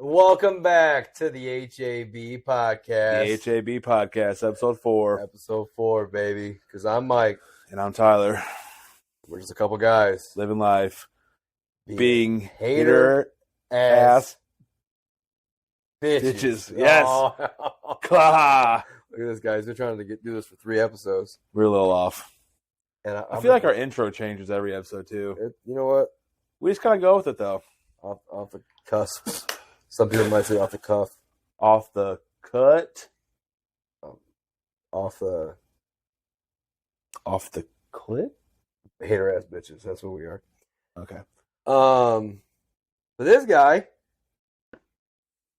Welcome back to the H.A.B. podcast. The H.A.B. podcast, episode 4. Episode 4, baby. Because I'm Mike. And I'm Tyler. We're just a couple guys. Living life. Being hater ass bitches. Yes. Oh. Look Look at this, guys. We're trying to do this for 3 episodes. We're a little off. And I feel like our intro changes every episode, too. You know what? We just kind of go with it, though. Off the cusp. Some people might say off the cuff. Off the cut. Off the clip? hater ass bitches. That's what we are. Okay. But this guy,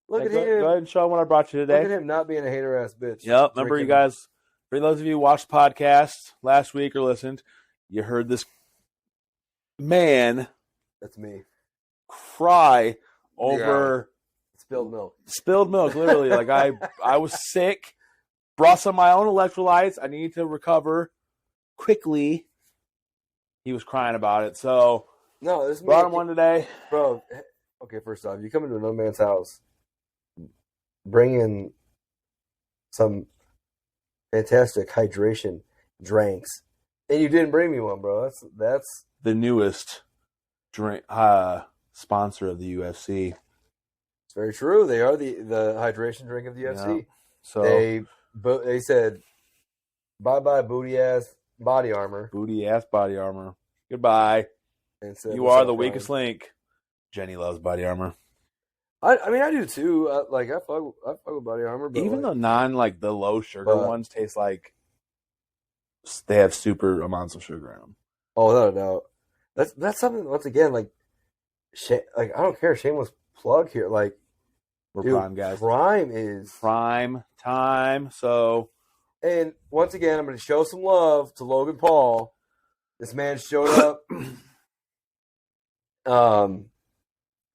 Go ahead and show what I brought you today. Look at him not being a hater ass bitch. Yep. Remember, you guys, for those of you who watched the podcast last week or listened, you heard this man. That's me. Cry over spilled milk, literally. Like I was sick, brought some of my own electrolytes. I need to recover quickly. He was crying about it. So no, this brought him one today. Bro, okay, first off, you come into another man's house, bring in some fantastic hydration drinks, and you didn't bring me one, bro. That's the newest drink sponsor of the UFC. It's very true. They are the hydration drink of the UFC. Yeah. So they said bye booty ass body armor. Booty ass body armor. Goodbye. And said, you are the weakest link. Jenny loves body armor. I mean, I do too. I fuck with body armor, but even the the low sugar ones taste like they have super amounts of sugar in them. Oh, without a doubt. That's something. Once again, like I don't care. Shameless plug here. Like, we're dude, prime guys. Prime is prime time. So, and once again, I'm going to show some love to Logan Paul. This man showed up.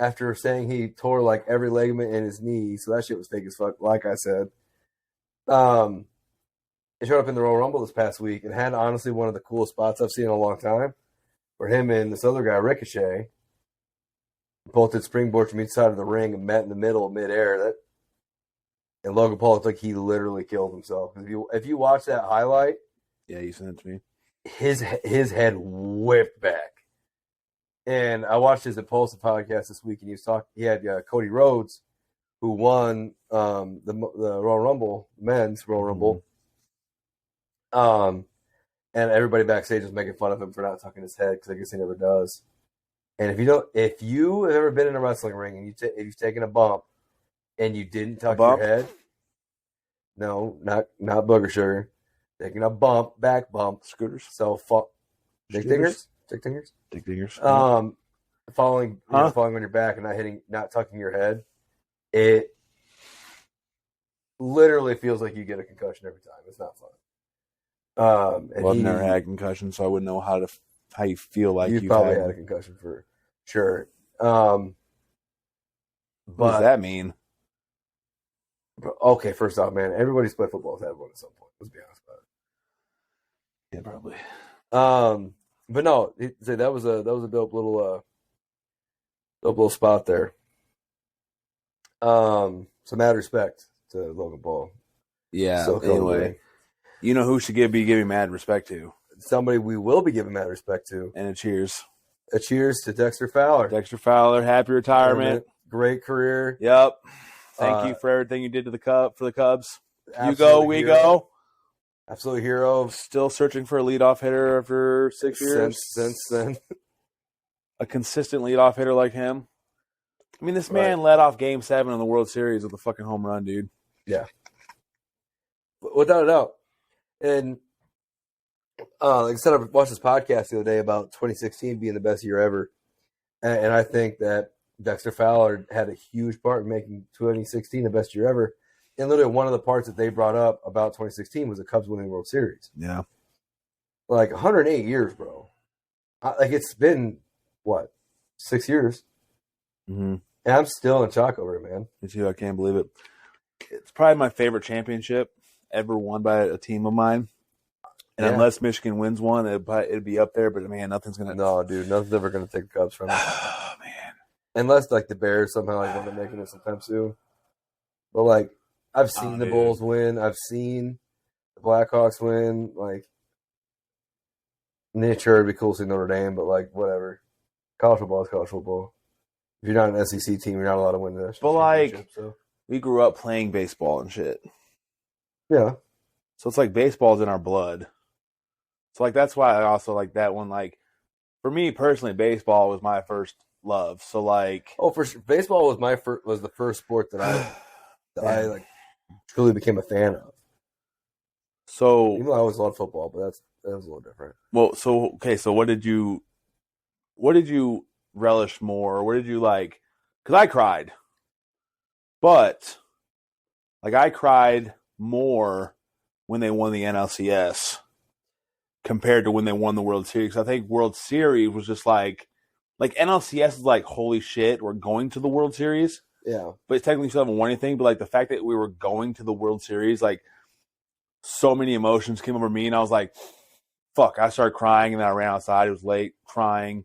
After saying he tore like every ligament in his knee, so that shit was fake as fuck. Like I said, he showed up in the Royal Rumble this past week and had honestly one of the coolest spots I've seen in a long time, where him and this other guy Ricochet both did springboard from each side of the ring and met in the middle, midair. And Logan Paul looked like he literally killed himself. If you watch that highlight, yeah, you sent it to me. His head whipped back. And I watched his Impulsive podcast this week, and he had Cody Rhodes, who won the Royal Rumble, men's Royal Rumble. And everybody backstage was making fun of him for not tucking his head because I guess he never does. And if you have ever been in a wrestling ring and if you've taken a bump and you didn't tuck your head, no, not booger sugar, taking a back bump, scooters, so fuck, dick dingers. Falling on your back and not tucking your head, it literally feels like you get a concussion every time. It's not fun. I've never had a concussion, so I wouldn't know how you feel like you've probably had a concussion for sure. What does that mean? Okay, first off, man, everybody's played football has had one at some point. Let's be honest about it. Yeah, probably. But no, that was a dope little spot there. So mad respect to Logan Paul. Yeah. So anyway, you know who should be giving mad respect to? Somebody we will be giving mad respect to. And a cheers. A cheers to Dexter Fowler. Dexter Fowler, happy retirement. Great career. Yep. Thank you for everything you did to for the Cubs. You go, we hero. Go. Absolute hero. Still searching for a leadoff hitter after 6 years. Since then. A consistent leadoff hitter like him. I mean, this man led off Game 7 in the World Series with a fucking home run, dude. Yeah. Without a doubt. And like I said, I watched this podcast the other day about 2016 being the best year ever. And I think that Dexter Fowler had a huge part in making 2016 the best year ever. And literally one of the parts that they brought up about 2016 was the Cubs winning the World Series. Yeah. Like 108 years, bro. Like it's been, 6 years? Mm-hmm. And I'm still in shock over it, man. Me too. I can't believe it. It's probably my favorite championship ever won by a team of mine. And unless Michigan wins one, it'd be up there. But, man, nothing's going to – No, dude, nothing's ever going to take the Cubs from it. Oh, man. unless like the Bears somehow like end up making it sometime soon. But like I've seen the Bulls win. I've seen the Blackhawks win. Like, sure, it'd be cool to see Notre Dame, but like whatever. College football is college football. If you're not an SEC team, you're not allowed to win the national championship. So we grew up playing baseball and shit. Yeah. So it's like baseball's in our blood. So like that's why I also like that one. Like for me personally, baseball was my first love. So like, for sure, baseball was the first sport that I like truly became a fan of. So even though I always loved football, but that was a little different. Well, so okay, so what did you relish more? What did you like? Because I cried, but like I cried more when they won the NLCS compared to when they won the World Series. I think World Series was just like NLCS is like, holy shit, we're going to the World Series. Yeah. But technically still haven't won anything. But like the fact that we were going to the World Series, like so many emotions came over me, and I was like, fuck, I started crying, and then I ran outside. It was late, crying,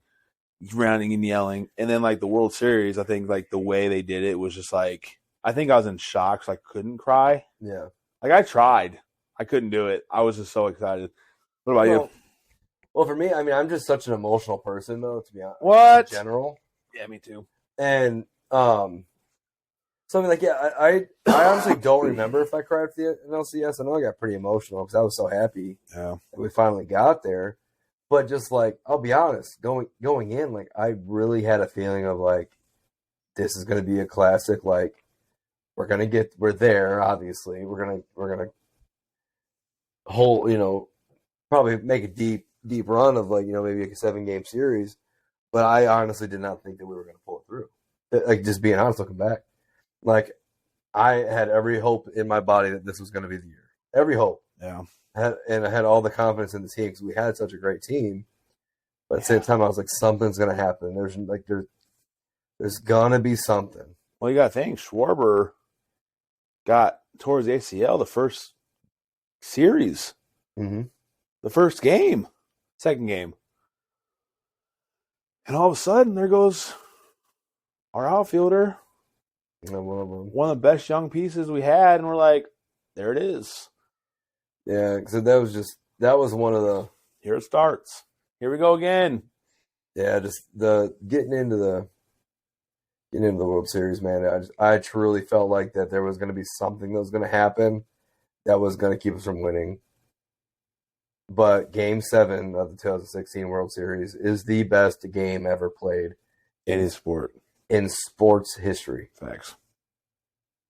running and yelling. And then like the World Series, I think like the way they did it was just like, I think I was in shock, so I couldn't cry. Yeah. Like I tried. I couldn't do it. I was just so excited. What about you? Well, for me, I mean, I'm just such an emotional person, though, to be honest. What? In general. Yeah, me too. And so I mean, like, yeah, I honestly don't remember if I cried for the NLCS. I know I got pretty emotional because I was so happy that we finally got there. But just like, I'll be honest, going in, like, I really had a feeling of like, this is going to be a classic. Like, we're there. Obviously, we're gonna hold, probably make a deep run of like, maybe a 7-game series. But I honestly did not think that we were going to pull it through. Like, just being honest, looking back, like, I had every hope in my body that this was going to be the year. Every hope. Yeah. And I had all the confidence in the team because we had such a great team. But at the same time, I was like, something's going to happen. There's going to be something. Well, you got to think, Schwarber got towards ACL the first series. Mm-hmm. The first game. Second game. And all of a sudden, there goes our outfielder. One of the best young pieces we had, and we're like, there it is. Yeah, so that was one of the. Here it starts. Here we go again. Yeah, just getting into the World Series, man. I truly felt like that there was going to be something that was going to happen that was going to keep us from winning. But Game 7 of the 2016 World Series is the best game ever played in sport. In sports history. Facts.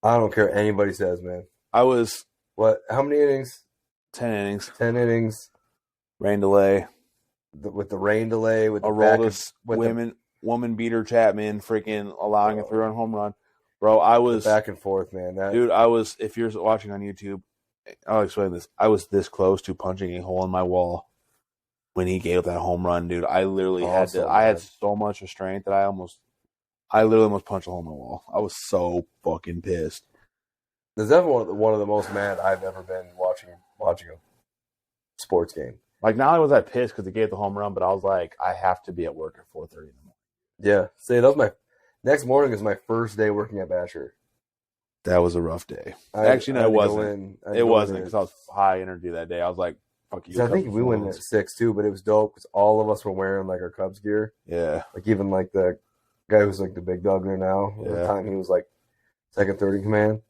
I don't care what anybody says, man. How many innings? 10 innings. 10 innings. Rain delay. With the rain delay. With the woman beater Chapman freaking allowing a 3-run home run. Bro, I was... back and forth, man. If you're watching on YouTube, I'll explain this. I was this close to punching a hole in my wall when he gave that home run, dude. I literally had so much restraint that I literally almost punched a hole in my wall. I was so fucking pissed. This is definitely one of the most mad I've ever been watching a sports game. Like, not only was I pissed because he gave the home run, but I was like, I have to be at work at 4:30 in the morning. Yeah. See, that was my next morning is my first day working at Basher. That was a rough day. Actually, no, it wasn't. It wasn't because I was high energy that day. I was like, fuck you. I think we went at 6 too, but it was dope because all of us were wearing like our Cubs gear. Yeah. Like even like the guy who's like the big dog there now. At the time he was like second, third in command.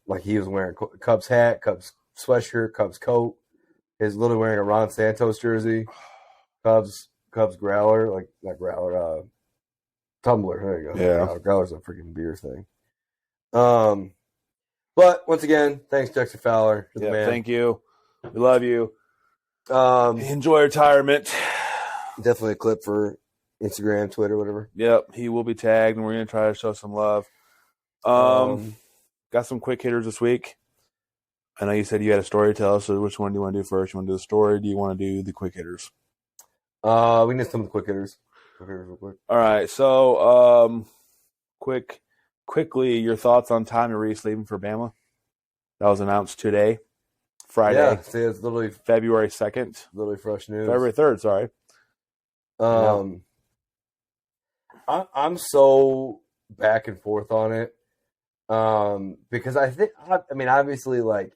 Like he was wearing Cubs hat, Cubs sweatshirt, Cubs coat. He's literally wearing a Ron Santos jersey. Cubs growler, like not growler, tumbler. There you go. Yeah. Growler's a freaking beer thing. But once again, thanks, Dexter Fowler. Yeah, man. Thank you. We love you. Enjoy retirement. Definitely a clip for Instagram, Twitter, whatever. Yep, he will be tagged, and we're gonna try to show some love. Got some quick hitters this week. I know you said you had a story to tell us. So which one do you want to do first? You want to do the story? Or do you want to do the quick hitters? We can do some of the quick hitters. Real quick. All right. So, quickly, your thoughts on Tommy Reese leaving for Bama? That was announced today, Friday. Yeah, see, it's literally February 2nd. Literally fresh news. February 3rd, sorry. I'm so back and forth on it. Because I mean, obviously, like,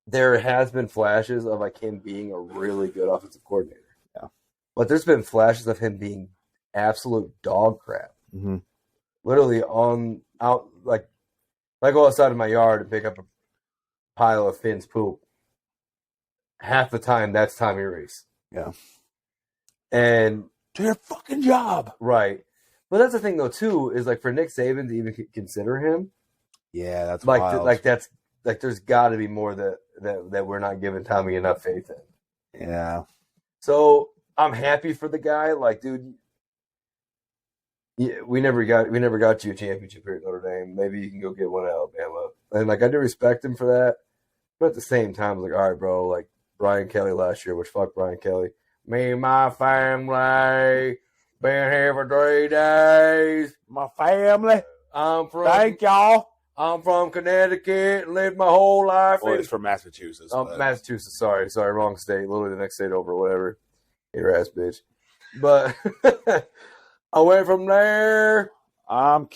there has been flashes of like him being a really good offensive coordinator. Yeah. But there's been flashes of him being absolute dog crap. Mm-hmm. Literally like, if I go outside of my yard and pick up a pile of Finn's poop, half the time that's Tommy Reese. Yeah. And do your fucking job. Right. But that's the thing though too, is like for Nick Saban to even consider him. Yeah, that's like wild. that's like there's got to be more that we're not giving Tommy enough faith in. Yeah. So I'm happy for the guy. Like, dude, yeah, we never got you a championship here at Notre Dame. Maybe you can go get one at Alabama. And like, I do respect him for that. But at the same time, I was like, all right, bro. Like Brian Kelly last year, which fuck Brian Kelly. Me and my family been here for 3 days. My family. Thank y'all. I'm from Connecticut. Lived my whole life. Well, it's from Massachusetts. Massachusetts. Sorry, wrong state. Literally the next state over, whatever. Your ass, bitch. But I went from there to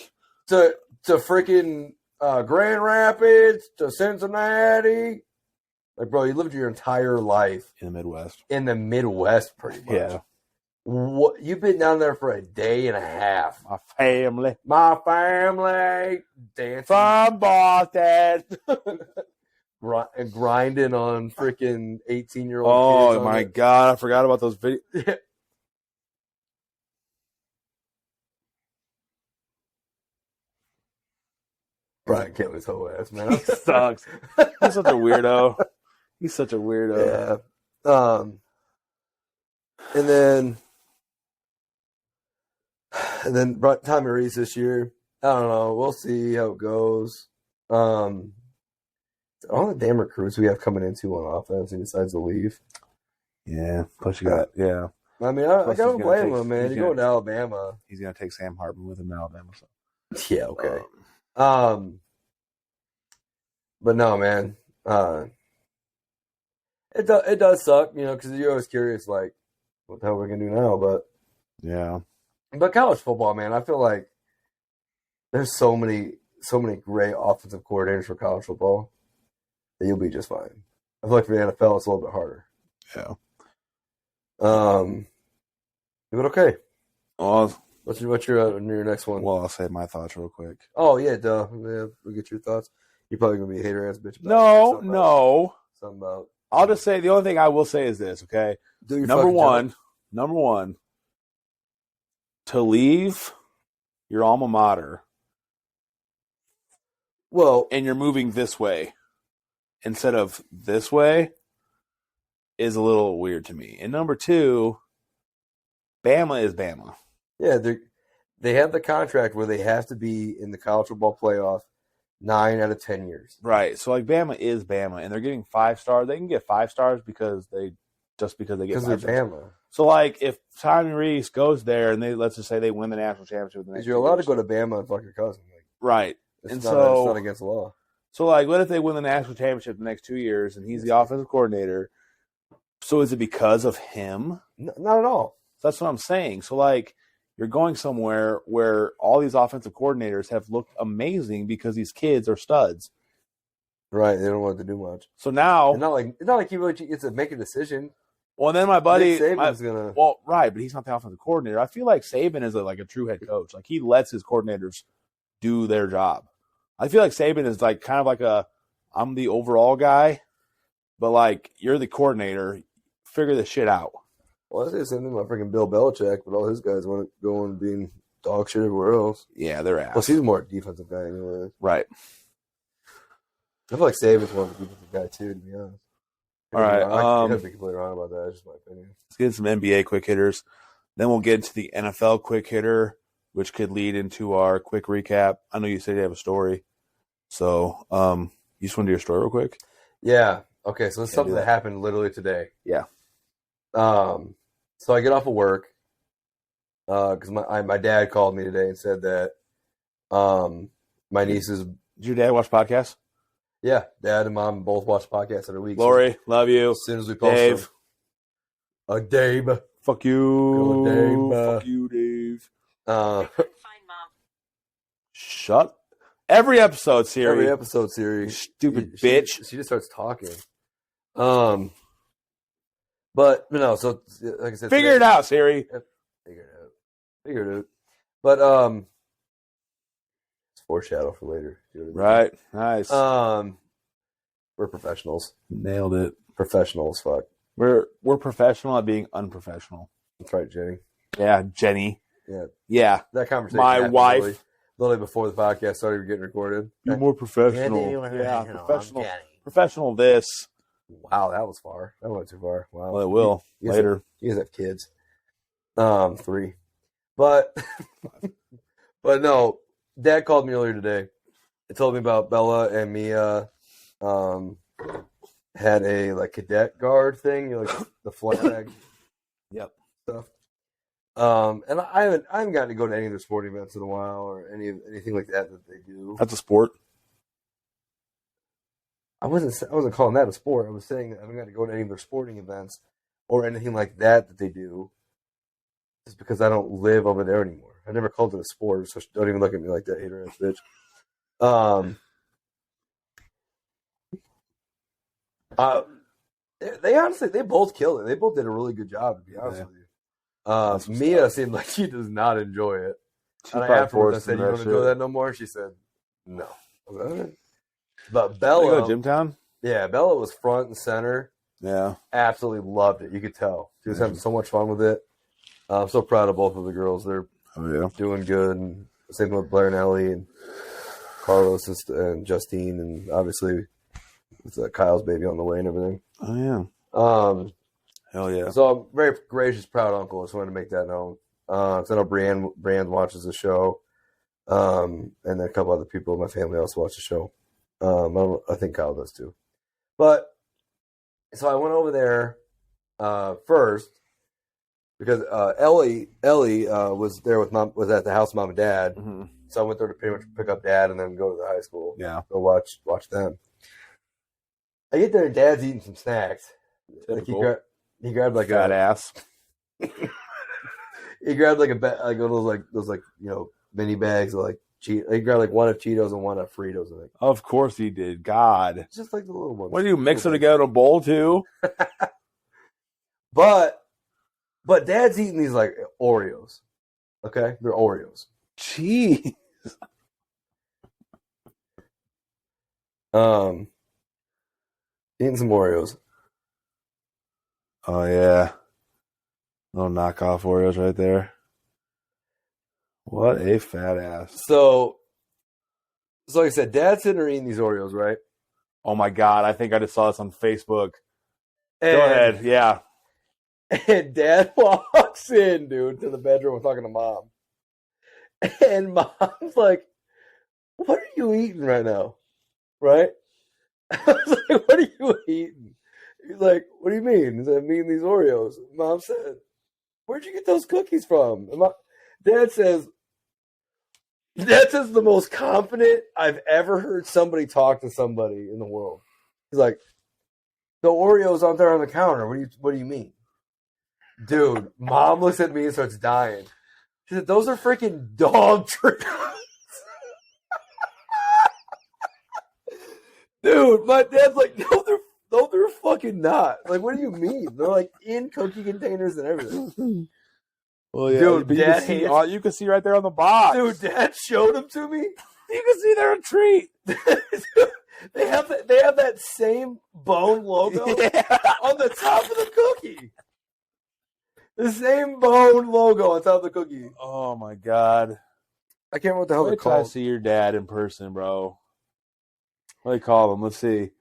freaking Grand Rapids to Cincinnati. Like, bro, you lived your entire life in the Midwest. In the Midwest, pretty much. Yeah. What, you've been down there for a day and a half. My family. Dancing. From Boston. Grinding on freaking 18-year-old kids. Oh, my God. I forgot about those videos. Brian Kelly's whole ass, man. He sucks. He's such a weirdo. He's such a weirdo. Yeah. And then Tommy Reese this year. I don't know. We'll see how it goes. All the damn recruits we have coming into on offense, he decides to leave. Yeah. Plus you got, yeah. I mean, I don't blame him, man. You're going to Alabama. He's going to take Sam Hartman with him to Alabama. So. Yeah, okay. But no, man. It does suck, you know, because you're always curious, like, what the hell we're gonna do now? But yeah. But college football, man, I feel like there's so many great offensive coordinators for college football that you'll be just fine. I feel like for the NFL, it's a little bit harder. Yeah. But okay. Well, what's your next one? Well, I'll say my thoughts real quick. Oh yeah, duh. Yeah, we'll get your thoughts. You're probably gonna be a hater ass bitch. No. Something about. I'll just say the only thing I will say is this. Okay. Number one, to leave your alma mater. Well, and you're moving this way instead of this way is a little weird to me. And number two, Bama is Bama. Yeah, they have the contract where they have to be in the college football playoff 9 out of 10 years. Right. So like Bama is Bama, and they're getting 5 stars. They can get 5 stars because they get 5 stars. Because they're Bama. So like if Tommy Reese goes there and let's just say they win the national championship, because you're allowed to go to Bama and fuck your cousin. Like, right. It's not against the law. So like, what if they win the national championship the next 2 years and he's the offensive coordinator? So is it because of him? No, not at all. That's what I'm saying. So like, you're going somewhere where all these offensive coordinators have looked amazing because these kids are studs. Right. They don't want to do much. So now it's not like he really gets to make a decision. Well, then my buddy Saban's gonna. Well, right, but he's not the offensive coordinator. I feel like Saban is like a true head coach. Like he lets his coordinators do their job. I feel like Saban is like kind of like I'm the overall guy, but like you're the coordinator. Figure this shit out. Well, I say the same thing about freaking Bill Belichick, but all his guys want to go and being dog shit everywhere else. Yeah, they're ass. Plus, he's more defensive guy anyway. Right. I feel like Saban's more of a defensive guy too, to be honest. All right. I could be completely wrong about that. That's just my opinion. Let's get some NBA quick hitters. Then we'll get into the NFL quick hitter, which could lead into our quick recap. I know you said you have a story. So you just want to do your story real quick? Yeah. Okay, so it's something that happened literally today. Yeah. So I get off of work because my dad called me today and said that my nieces. Did your dad watch podcasts? Yeah, Dad and Mom both watch podcasts every week. Lori, love you. As soon as we post Dave. them. Dave. Fuck you. Dave. Fuck you, Dave. Uh, Shut. Every episode, Siri. every episode, Siri. Stupid bitch. She just starts talking. But no. So like I said, Figure it out, Siri. Figure it out. But it's foreshadow for later. Right. Nice. We're professionals. Nailed it. Professionals. Fuck. We're professional at being unprofessional. That's right, Jenny. Yeah, Jenny. Yeah. Yeah. That conversation. My wife. Literally before the podcast started getting recorded. You're more professional. Yeah, professional. Professional this. Wow, that was far. That went too far. Wow. Well, it will later. You guys have kids. 3. But but no, Dad called me earlier today. He told me about Bella and Mia had a like cadet guard thing, you know, like the flag. Yep. Stuff. And I haven't gotten to go to any of their sporting events in a while or anything like that they do. That's a sport. I wasn't calling that a sport. I was saying that I haven't got to go to any of their sporting events or anything like that they do. Just because I don't live over there anymore. I never called it a sport, so don't even look at me like that, hater ass bitch. They honestly, they both killed it. They both did a really good job, to be honest with you. Mia seemed like she does not enjoy it. And afterwards, I said, "You don't enjoy that no more?" She said, "No." But Bella, go to Gymtown? Yeah, Bella was front and center. Yeah, absolutely loved it. You could tell she was having so much fun with it. I'm so proud of both of the girls. They're doing good. And same with Blair and Ellie and Carlos and Justine, and obviously with Kyle's baby on the way and everything. Oh yeah. Hell yeah. So I'm very gracious, proud uncle. I just wanted to make that known. So I know Brienne watches the show, and then a couple other people in my family also watch the show. I think Kyle does too. But so I went over there first because Ellie was there with mom, was at the house with mom and dad. Mm-hmm. So I went there to pretty much pick up dad and then go to the high school. Yeah, go watch them. I get there and dad's eating some snacks. Like he grabbed like fat ass. He grabbed like those mini bags of like he grabbed like one of Cheetos and one of Fritos. I think. Of course he did. God, just like the little ones. What do you mix them together in a bowl too? But Dad's eating these like Oreos. Okay, they're Oreos. Jeez. Eating some Oreos. Oh yeah, little knockoff Oreos right there. What a fat ass. So like I said, Dad's sitting there eating these Oreos, right? Oh my God, I think I just saw this on Facebook. Go ahead, yeah. And Dad walks in, dude, to the bedroom talking to Mom. And Mom's like, "What are you eating right now?" Right? I was like, "What are you eating?" He's like, "What do you mean?" He said, "I'm eating these Oreos." Mom said, "Where'd you get those cookies from?" And Dad says the most confident I've ever heard somebody talk to somebody in the world. He's like, "The Oreos aren't there on the counter. What do you mean?" Dude, Mom looks at me and starts dying. She said, "Those are freaking dog treats." Dude, my dad's like, no, they're fucking not. Like, what do you mean? They're like in cookie containers and everything. Well, yeah, dude, Dad, you can see right there on the box. Dude, Dad showed them to me. You can see they're a treat. They have that same bone logo on the top of the cookie. The same bone logo on top of the cookie. Oh my God! I can't remember what the hell they're called. I see your dad in person, bro. What do they call them? Let's see.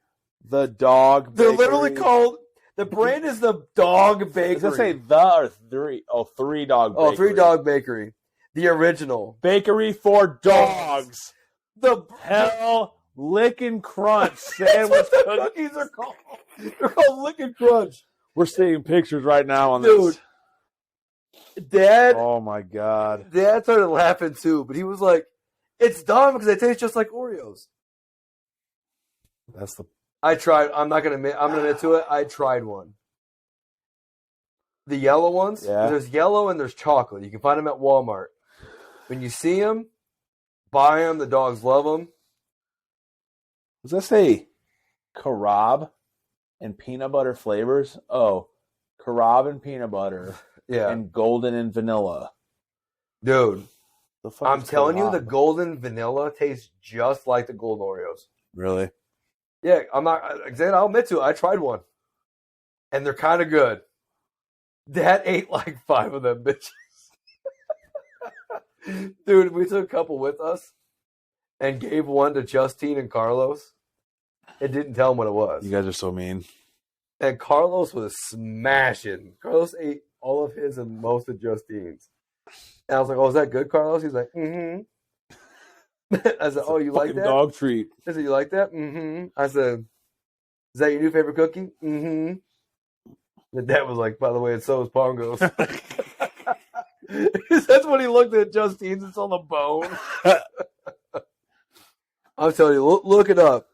The Dog Bakery. They're literally called. The brand is the Dog Bakery. Does it say the or three? Oh, 3 Dog Bakery. Oh, 3 Dog Bakery. The original. Bakery for dogs. The Hell Lick and Crunch sandwich That's what the cookies are called. They're called Lick and Crunch. We're seeing pictures right now on this. Dude, Dad. Oh my God. Dad started laughing too, but he was like, "It's dumb because they taste just like Oreos." That's the. I tried. I'm gonna admit to it. I tried one. The yellow ones. Yeah. There's yellow and there's chocolate. You can find them at Walmart. When you see them, buy them. The dogs love them. Does that say H.A.B and peanut butter flavors? Oh, H.A.B and peanut butter Yeah. and golden and vanilla. Dude, The fuck I'm is telling you, the H.A.B? golden vanilla tastes just like the golden Oreos. Really? Yeah, I'll admit to it. I tried one. And they're kind of good. Dad ate like 5 of them bitches. Dude, we took a couple with us and gave one to Justine and Carlos. It didn't tell them what it was. You guys are so mean. And Carlos was smashing. Carlos ate all of his and most of Justine's. And I was like, "Oh, is that good, Carlos?" He's like, "Mm-hmm." I said, "Oh, you like that?" Dog treat. I said, "You like that?" Mm-hmm. I said, "Is that your new favorite cookie?" Mm-hmm. And Dad was like, "By the way, and so is Pongo's." That's when he looked at Justine's. It's on the bone. I'm telling you, look it up.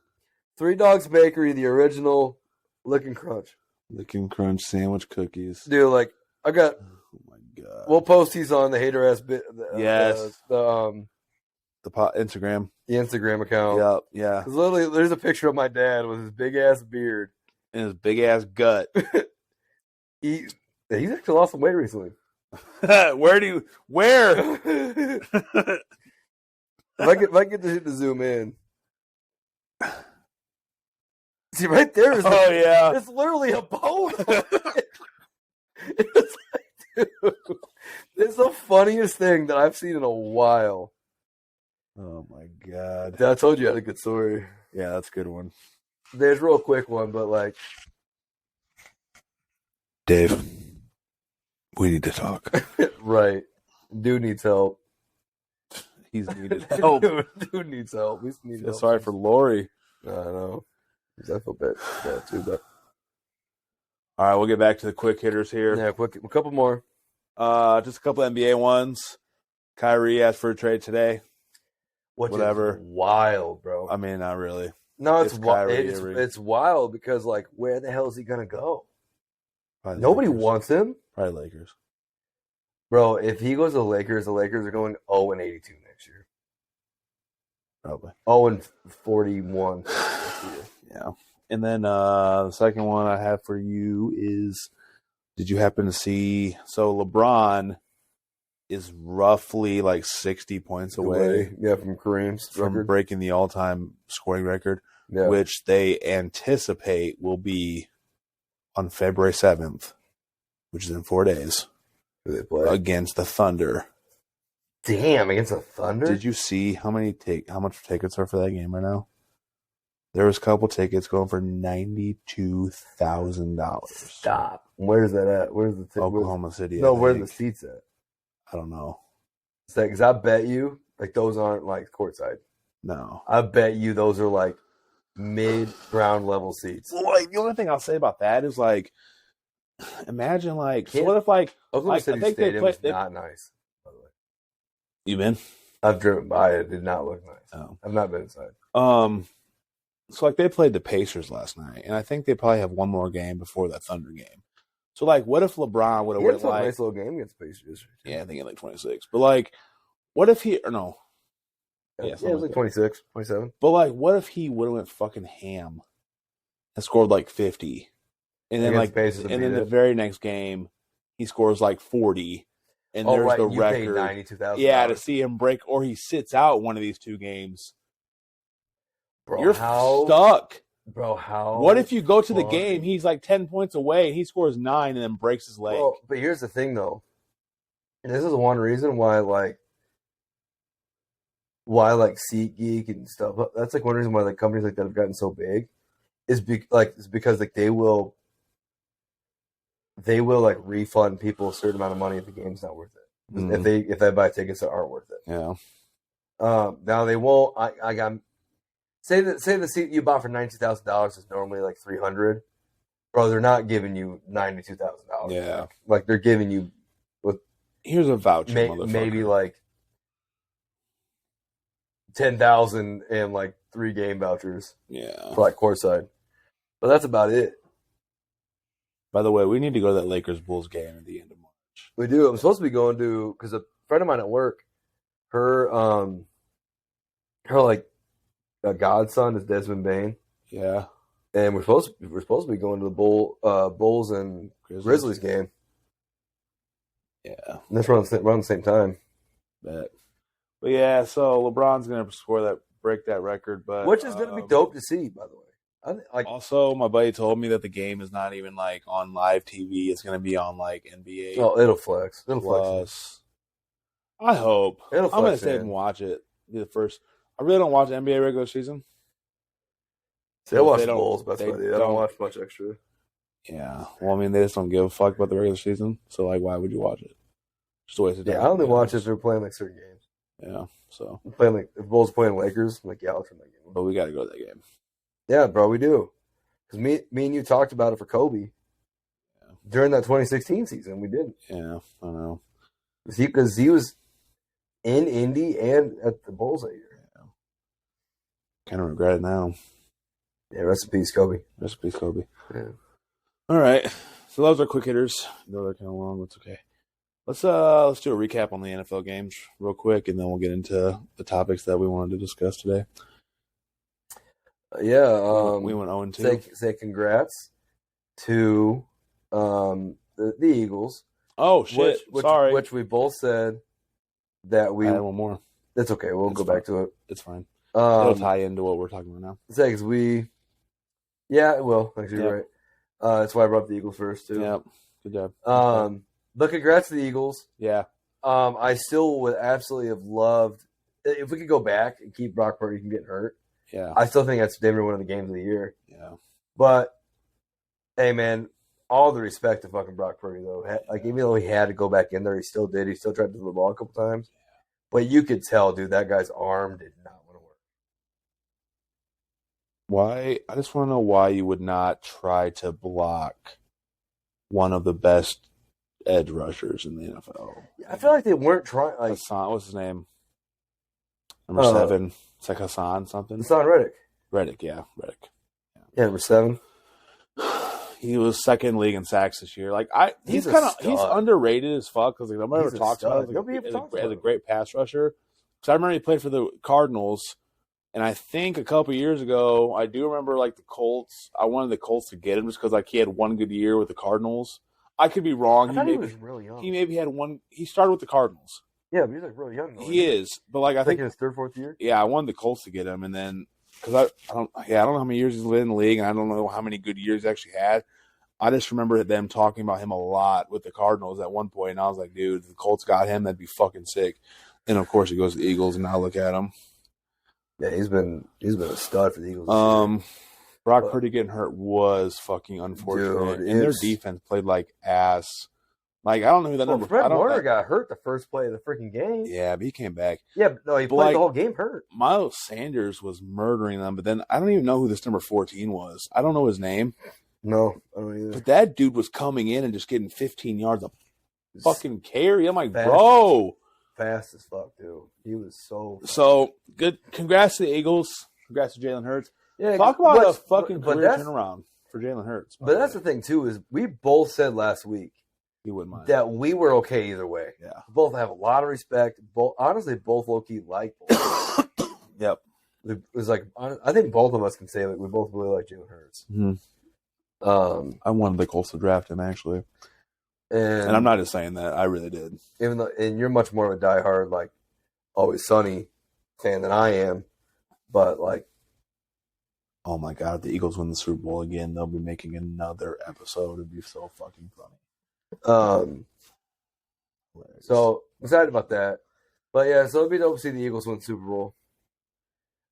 Three Dogs Bakery, the original Lick and Crunch. Lick and Crunch sandwich cookies. Dude, like, I got... Oh, my God. We'll post these on the Hater Ass bit. Yes. The Instagram. The Instagram account. Yep, yeah. Because literally, there's a picture of my dad with his big-ass beard. And his big-ass gut. He's actually lost some weight recently. Where? If I get the shit to zoom in. See, right there is yeah. It's literally a bone. It's like, dude, it's the funniest thing that I've seen in a while. Oh, my God. I told you I had a good story. Yeah, that's a good one. There's a real quick one, but like... Dave, we need to talk. Right. Dude needs help. He's needed help. Dude needs help. We need help. Sorry for Lori. I know. I feel bad too, but... All right, we'll get back to the quick hitters here. Yeah, a couple more. Just a couple NBA ones. Kyrie asked for a trade today. Whatever. Wild, bro. I mean, not really. No, it's Kyrie it's wild because, like, where the hell is he going to go? Probably Nobody Lakers. wants him. Probably Lakers. Bro, if he goes to the Lakers are going 0-82 next year. Probably. 0-41 next year. Yeah. And then the second one I have for you is, did you happen to see, so LeBron is roughly like 60 points away Yeah, from Kareem's from record. breaking the all-time scoring record, Yeah. which they anticipate will be on February 7th, which is in 4 days, Who they play? against the Thunder. Damn, against the Thunder? Did you see how much tickets are for that game right now? There was a couple tickets going for $92,000. Stop. Where's that at? Where's the ticket? Oklahoma City. No, I where are the think. seats at? I don't know. Because I bet you, like, those aren't, like, courtside. No. I bet you those are, like, mid-ground level seats. Well, like, the only thing I'll say about that is, like, imagine, like, so Yeah. what if, like, Oklahoma City I think Stadium is they not nice, by the way. You been? I've driven by it. It did not look nice. Oh. I've not been inside. So, like, they played the Pacers last night, and I think they probably have one more game before that Thunder game. So, like, what if LeBron would have went, like... a nice little game against the Pacers. Yeah, I think in, like, 26. But, like, what if he... Or no. Yeah, it was like 26, 27. But, like, what if he would have went fucking ham and scored, like, 50? And then, Against like, Pacers and then the it. very next game, he scores, like, 40. And Oh, there's right. the You record. paid $92,000. Yeah, to see him break, or he sits out one of these two games. Bro, You're stuck. Bro, how? What if you go to the game, he's like 10 points away, and he scores 9 and then breaks his leg? Well, but here's the thing, though. And this is one reason why SeatGeek and stuff. That's like one reason why like companies like that have gotten so big, is because like they will like refund people a certain amount of money if the game's not worth it. If they buy tickets that aren't worth it. Yeah. Now they won't. I got. Say the seat you bought for $92,000 is normally like $300. Bro, they're not giving you $92,000. Yeah. Like they're giving you Here's a voucher, motherfucker. maybe like 10,000 and like 3 game vouchers. Yeah. For like courtside. But that's about it. By the way, we need to go to that Lakers Bulls game at the end of March. We do. I'm supposed to be going to, because a friend of mine at work her like a godson is Desmond Bain, Yeah. and we're supposed to be going to the Bulls and Grizzlies game. Yeah. And that's around the same time. But yeah, so LeBron's gonna break that record, but Which is gonna be dope to see, by the way. Also, my buddy told me that the game is not even like on live TV. It's gonna be on like NBA. Oh, it'll flex. It'll Plus, I hope. It'll I'm gonna flex stay in. and watch it. Be the first. I really don't watch NBA regular season. They watch the Bulls, but that's why they don't watch much extra. Yeah. Well, I mean, they just don't give a fuck about the regular season. So, like, why would you watch it? Just a waste of time. Yeah, I only watch if they're playing like certain games. Yeah. So playing like if Bulls playing Lakers, I'm like, yeah, I'll turn that game. But we got to go to that game. Yeah, bro, we do. Because me and you talked about it for Kobe during that 2016 season. We didn't. Yeah, I know. Because he was in Indy and at the Bulls that year. Yeah. Kind of regret it now. Yeah, rest in peace, Kobe. Rest in peace, Kobe. Yeah. All right. So those are quick hitters. Though they're kind of long, it's okay. Let's do a recap on the NFL games real quick, and then we'll get into the topics that we wanted to discuss today. We went 0-2. Say congrats to the Eagles. Oh shit! Sorry. Which we both said that we. I had one more. That's okay. We'll go back to it. It's fine. It'll tie into what we're talking about now. Say because we. Yeah, it will. Actually, you're right. That's why I brought up the Eagles first too. Yep. Good job. But congrats to the Eagles. Yeah. I still would absolutely have loved if we could go back and keep Brock Purdy from getting hurt. Yeah. I still think that's Denver one of the games of the year. Yeah. But hey, man, all the respect to fucking Brock Purdy though. Like even though he had to go back in there, he still did. He still tried to do the ball a couple times. But you could tell, dude, that guy's arm did not want to work. Why? I just want to know why you would not try to block one of the best edge rushers in the NFL. I feel like they weren't trying. Like Hassan, what's his name? Number 7. It's like Hassan something. Hassan Reddick. Reddick, yeah, Reddick. Yeah, number 7. He was second in league in sacks this year. Like he's underrated as fuck because like nobody ever talks about him as a great pass rusher. Because I remember he played for the Cardinals, and I think a couple years ago, I do remember like the Colts. I wanted the Colts to get him just because like he had one good year with the Cardinals. I could be wrong. He was really young. He maybe had one. He started with the Cardinals. Yeah, but he's like really young. He is, but like I think in his 3rd, 4th year. Yeah, I wanted the Colts to get him, and then because I don't know how many years he's lived in the league, and I don't know how many good years he actually had. I just remember them talking about him a lot with the Cardinals at one point, and I was like, dude, if the Colts got him, that'd be fucking sick. And of course, he goes to the Eagles, and now look at him. Yeah, he's been a stud for the Eagles. Brock Purdy getting hurt was fucking unfortunate, dude, and their defense played like ass. Like I don't know who that number. Fred Warner got hurt the first play of the freaking game. Yeah, but he came back. Yeah, but no, he played the whole game hurt. Miles Sanders was murdering them, but then I don't even know who this number 14 was. I don't know his name. No, I don't either. But that dude was coming in and just getting 15 yards of fucking carry. I'm like, bro. Fast as fuck, dude. He was so good. Congrats to the Eagles. Congrats to Jalen Hurts. Yeah, talk about a fucking career turnaround for Jalen Hurts. But that's the thing too is we both said last week he wouldn't mind that we were okay either way. Yeah, both have a lot of respect. Both honestly, both low key like both. Yep. It was like I think both of us can say like we both really like Jalen Hurts. Mm-hmm. I wanted the Colts to draft him actually, and I'm not just saying that. I really did. Even though, and you're much more of a diehard like Always Sunny fan than I am, but like. Oh my God! If the Eagles win the Super Bowl again, they'll be making another episode. It'd be so fucking funny. So excited about that, but yeah, so it'd be dope to see the Eagles win the Super Bowl.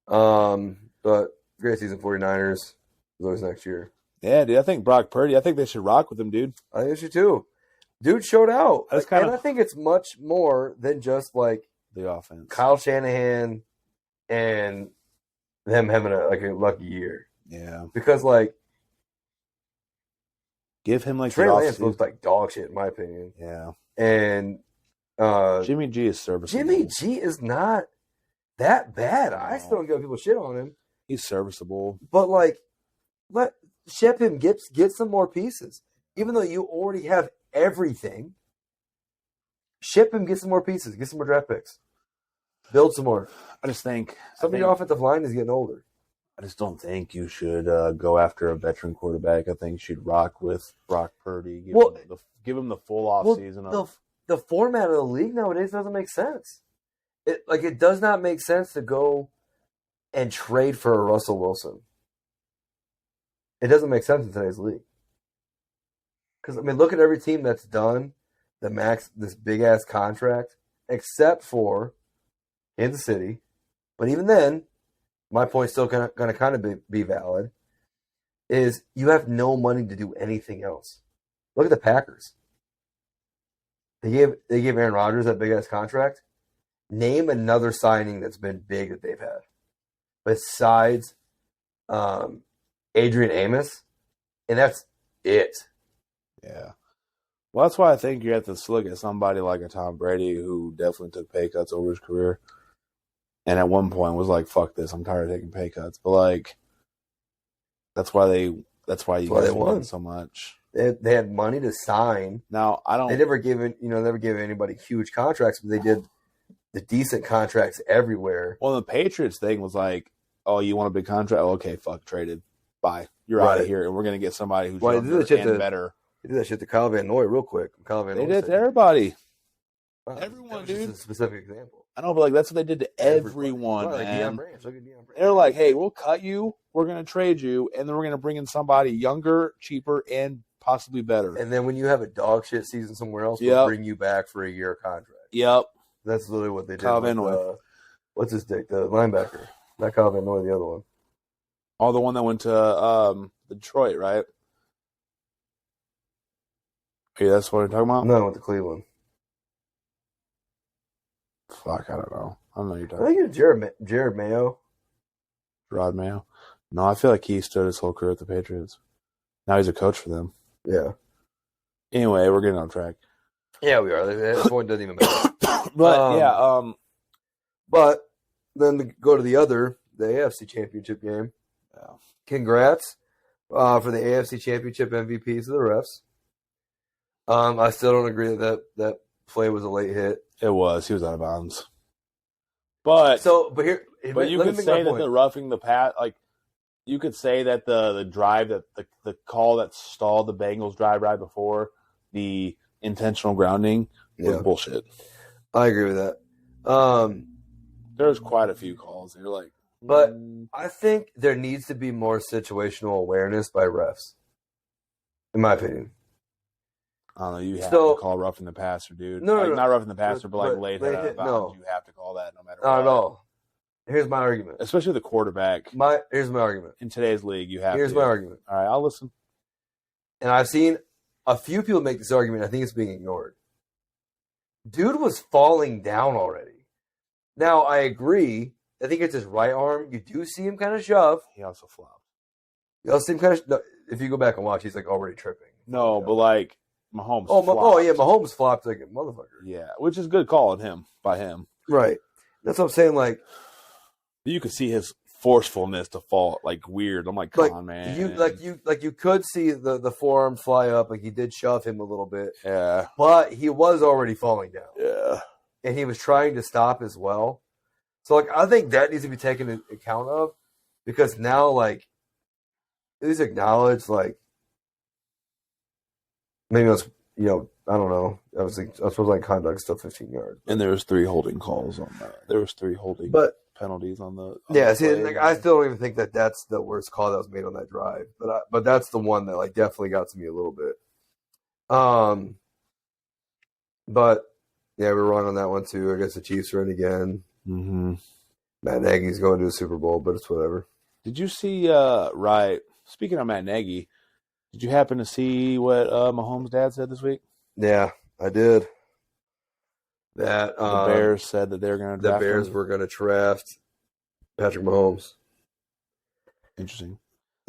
But great season 49ers is always next year. Yeah, dude. I think Brock Purdy. I think they should rock with him, dude. I think they should too. Dude showed out, and I think it's much more than just like the offense. Kyle Shanahan and them having a lucky year. Yeah. Because like give him like Trey Lance looks like dog shit in my opinion. Yeah. And Jimmy G is serviceable. Jimmy G is not that bad. No. I still don't give people shit on him. He's serviceable. But like ship him get some more pieces. Even though you already have everything. Ship him, get some more pieces, get some more draft picks. Build some more. I just think Some of your offensive line is getting older. I just don't think you should go after a veteran quarterback. I think you should rock with Brock Purdy. Give him the full offseason. The format of the league nowadays doesn't make sense. It does not make sense to go and trade for a Russell Wilson. It doesn't make sense in today's league. Because, I mean, look at every team that's done this big-ass contract, except for Kansas City. But even then, my point's still going to kind of be valid, is you have no money to do anything else. Look at the Packers. They gave Aaron Rodgers that big-ass contract. Name another signing that's been big that they've had. Besides Adrian Amos, and that's it. Yeah. Well, that's why I think you have to look at somebody like a Tom Brady who definitely took pay cuts over his career. And at one point was like, fuck this, I'm tired of taking pay cuts. But like that's why you guys won so much. They had money to sign. Now they never gave anybody huge contracts, but they did the decent contracts everywhere. Well, the Patriots thing was like, oh, you want a big contract? Oh, okay, fuck, traded. Bye. You're out of here, and we're gonna get somebody who's younger and better. They did that shit to Kyle Van Noy real quick. They did to everybody. Wow, everyone, dude. Just a specific example. I know, but like that's what they did to everyone, man. They're like, hey, we'll cut you. We're going to trade you, and then we're going to bring in somebody younger, cheaper, and possibly better. And then when you have a dog shit season somewhere else, we'll bring you back for a year contract. Yep. That's literally what they did. Kyle Van Noy. What's his dick? The linebacker. Not Kyle Van Noy, the other one. Oh, the one that went to Detroit, right? Hey, that's what you're talking about? No, I went to Cleveland. Fuck, I don't know. I don't know you're talking about. I think it's Jared Mayo. Rod Mayo? No, I feel like he stood his whole career at the Patriots. Now he's a coach for them. Yeah. Anyway, we're getting on track. Yeah, we are. That point doesn't even matter. But, But then to go to the AFC Championship game. Yeah. Congrats for the AFC Championship MVPs of the refs. I still don't agree that play was a late hit. It was. He was out of bounds. But you could say that the roughing the pass, like you could say that the drive that the call that stalled the Bengals drive right before the intentional grounding was bullshit. I agree with that. There's quite a few calls. You're like, but I think there needs to be more situational awareness by refs, in my opinion. I don't know. You have to call roughing the passer, dude. Not roughing the passer, but late hit out of bounds. You have to call that no matter what. Not at all. Here's my argument. Especially the quarterback. Here's my argument. In today's league, you have Here's my argument. All right, I'll listen. And I've seen a few people make this argument. I think it's being ignored. Dude was falling down already. Now, I agree. I think it's his right arm. You do see him kind of shove. He also flopped. You also see him kind of... No, if you go back and watch, he's like already tripping. No, but like... Mahomes Mahomes flopped like a motherfucker. Yeah, which is good call by him. Right. That's what I'm saying. Like, you could see his forcefulness to fall like weird. I'm like, come on, man. You could see the forearm fly up. Like he did shove him a little bit. Yeah. But he was already falling down. Yeah. And he was trying to stop as well. So like I think that needs to be taken into account of because now like it is acknowledged like. Maybe it's, I don't know. I was supposed like conduct still 15 yards. And there was 3 holding calls on that. There was 3 holding penalties on the. I still don't even think that that's the worst call that was made on that drive. But that's the one that like definitely got to me a little bit. But yeah, we're wrong on that one too. I guess the Chiefs are in again. Mm-hmm. Matt Nagy's going to the Super Bowl, but it's whatever. Did you see? Speaking of Matt Nagy. Did you happen to see what Mahomes' dad said this week? Yeah, I did. That the Bears said that they're going to draft. The Bears were going to draft Patrick Mahomes. Interesting.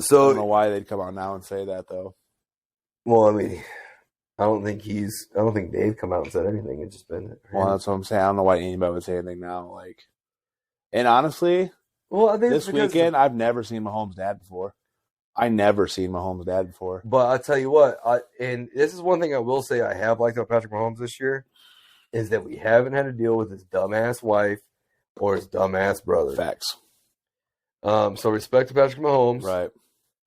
So I don't know why they'd come out now and say that though. Well, I mean, I don't think they've come out and said anything. It's just been. Well, that's what I'm saying. I don't know why anybody would say anything now. Like, and honestly, I think this weekend I've never seen Mahomes' dad before. I never seen Mahomes' dad before. But I'll tell you what, and this is one thing I will say I have liked about Patrick Mahomes this year, is that we haven't had to deal with his dumbass wife or his dumbass brother. Facts. So respect to Patrick Mahomes. Right.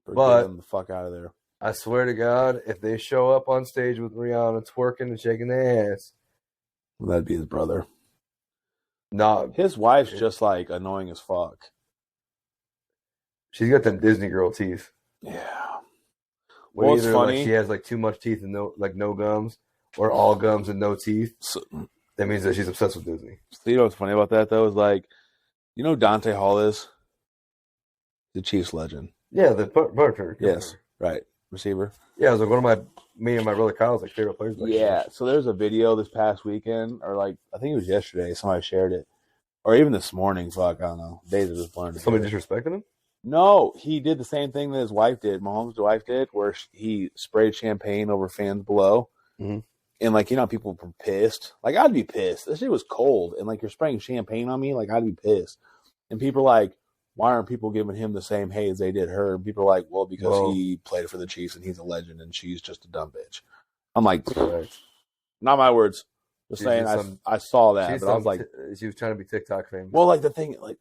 For But getting the fuck out of there. I swear to God, if they show up on stage with Rihanna twerking and shaking their ass, That'd be his brother. no, His wife's just like annoying as fuck. she's got them Disney girl teeth. Yeah. Well, it's either funny. like she has like too much teeth and no gums, or all gums and no teeth. So, That means that she's obsessed with Disney. you know what's funny about that though is like, you know who Dante Hall is? The Chiefs legend. Yeah, the punter. Yes. Right. Receiver. Yeah, it was like me and my brother Kyle's like favorite players. Yeah. So there's a video this past weekend, or like I think it was yesterday. Somebody shared it, or even this morning. Fuck, I don't know. Days are just blurring. Somebody disrespecting him? No, he did the same thing that his wife did. Mahomes' wife did, where he sprayed champagne over fans below. Mm-hmm. And like, you know, people were pissed. Like, I'd be pissed. This shit was cold, and like, you're spraying champagne on me. Like, I'd be pissed. And people are like, why aren't people giving him the same hate as they did her? And people are like, well, because he played for the Chiefs and he's a legend, and she's just a dumb bitch. I'm like, not my words. Just saying, I saw that, but I was like, she was trying to be TikTok famous. well, like the thing, like,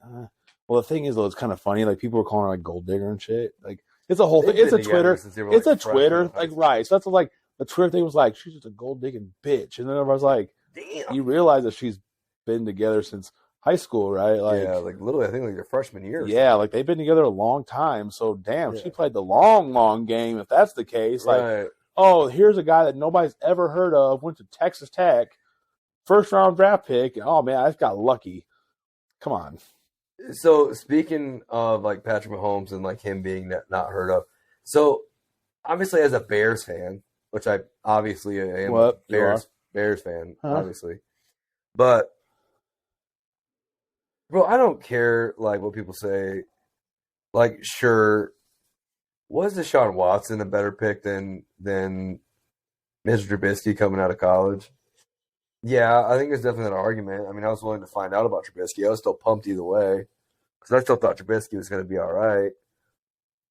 well, the thing is though, it's kind of funny. Like people were calling her like gold digger and shit. Like it's a whole thing. It's a Twitter. It's a Twitter. Like right. So that's like the Twitter thing was like she's just a gold digging bitch, and then everyone's like, damn. You realize that she's been together since high school, right? Like yeah, like literally, I think like your freshman year. Yeah, like they've been together a long time. So damn, she played the long game. If that's the case, like, oh, here's a guy that nobody's ever heard of. Went to Texas Tech, first round draft pick. Oh man, I just got lucky. Come on. So speaking of like Patrick Mahomes and like him being not heard of, so obviously as a Bears fan, which I obviously am a Bears fan, obviously, but bro, I don't care like what people say. Like, sure, was Deshaun Watson a better pick than Mr. Trubisky coming out of college? Yeah, I think there's definitely an argument. I mean, I was willing to find out about Trubisky. I was still pumped either way because I still thought Trubisky was going to be all right.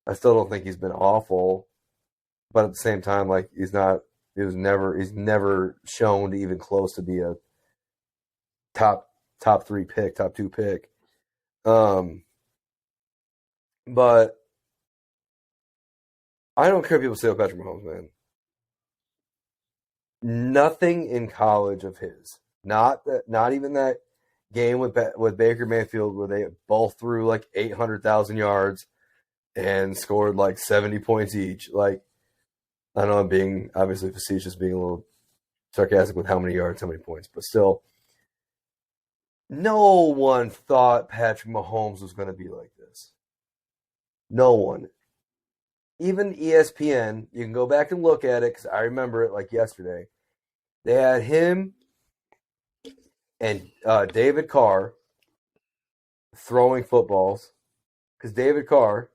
I still don't think he's been awful, but at the same time, like he's never shown to even close to be a top 3 pick, top 2 pick. But I don't care if people say about Patrick Mahomes, man. Nothing in college of his. Not even that game with Baker Mayfield where they both threw like 800,000 yards and scored like 70 points each. Like, I know I'm being obviously facetious, being a little sarcastic with how many yards, how many points, but still, no one thought Patrick Mahomes was going to be like this. No one. Even ESPN, you can go back and look at it because I remember it like yesterday. They had him and David Carr throwing footballs because David Carr,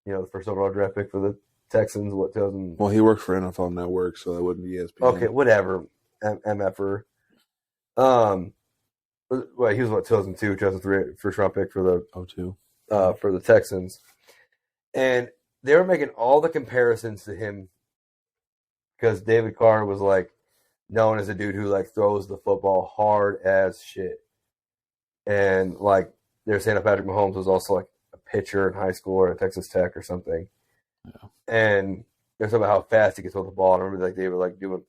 you know, the first overall draft pick for the Texans, what 2000? Well, he worked for NFL Network, so that wouldn't be ESPN. Okay, whatever, MFer. Well, he was 2002, 2003, first round pick for the 02 for the Texans, and they were making all the comparisons to him because David Carr was like known as a dude who like throws the football hard as shit. And like they're saying that Patrick Mahomes was also like a pitcher in high school or at Texas Tech or something. Yeah. And they're talking about how fast he can throw the ball. I remember like they were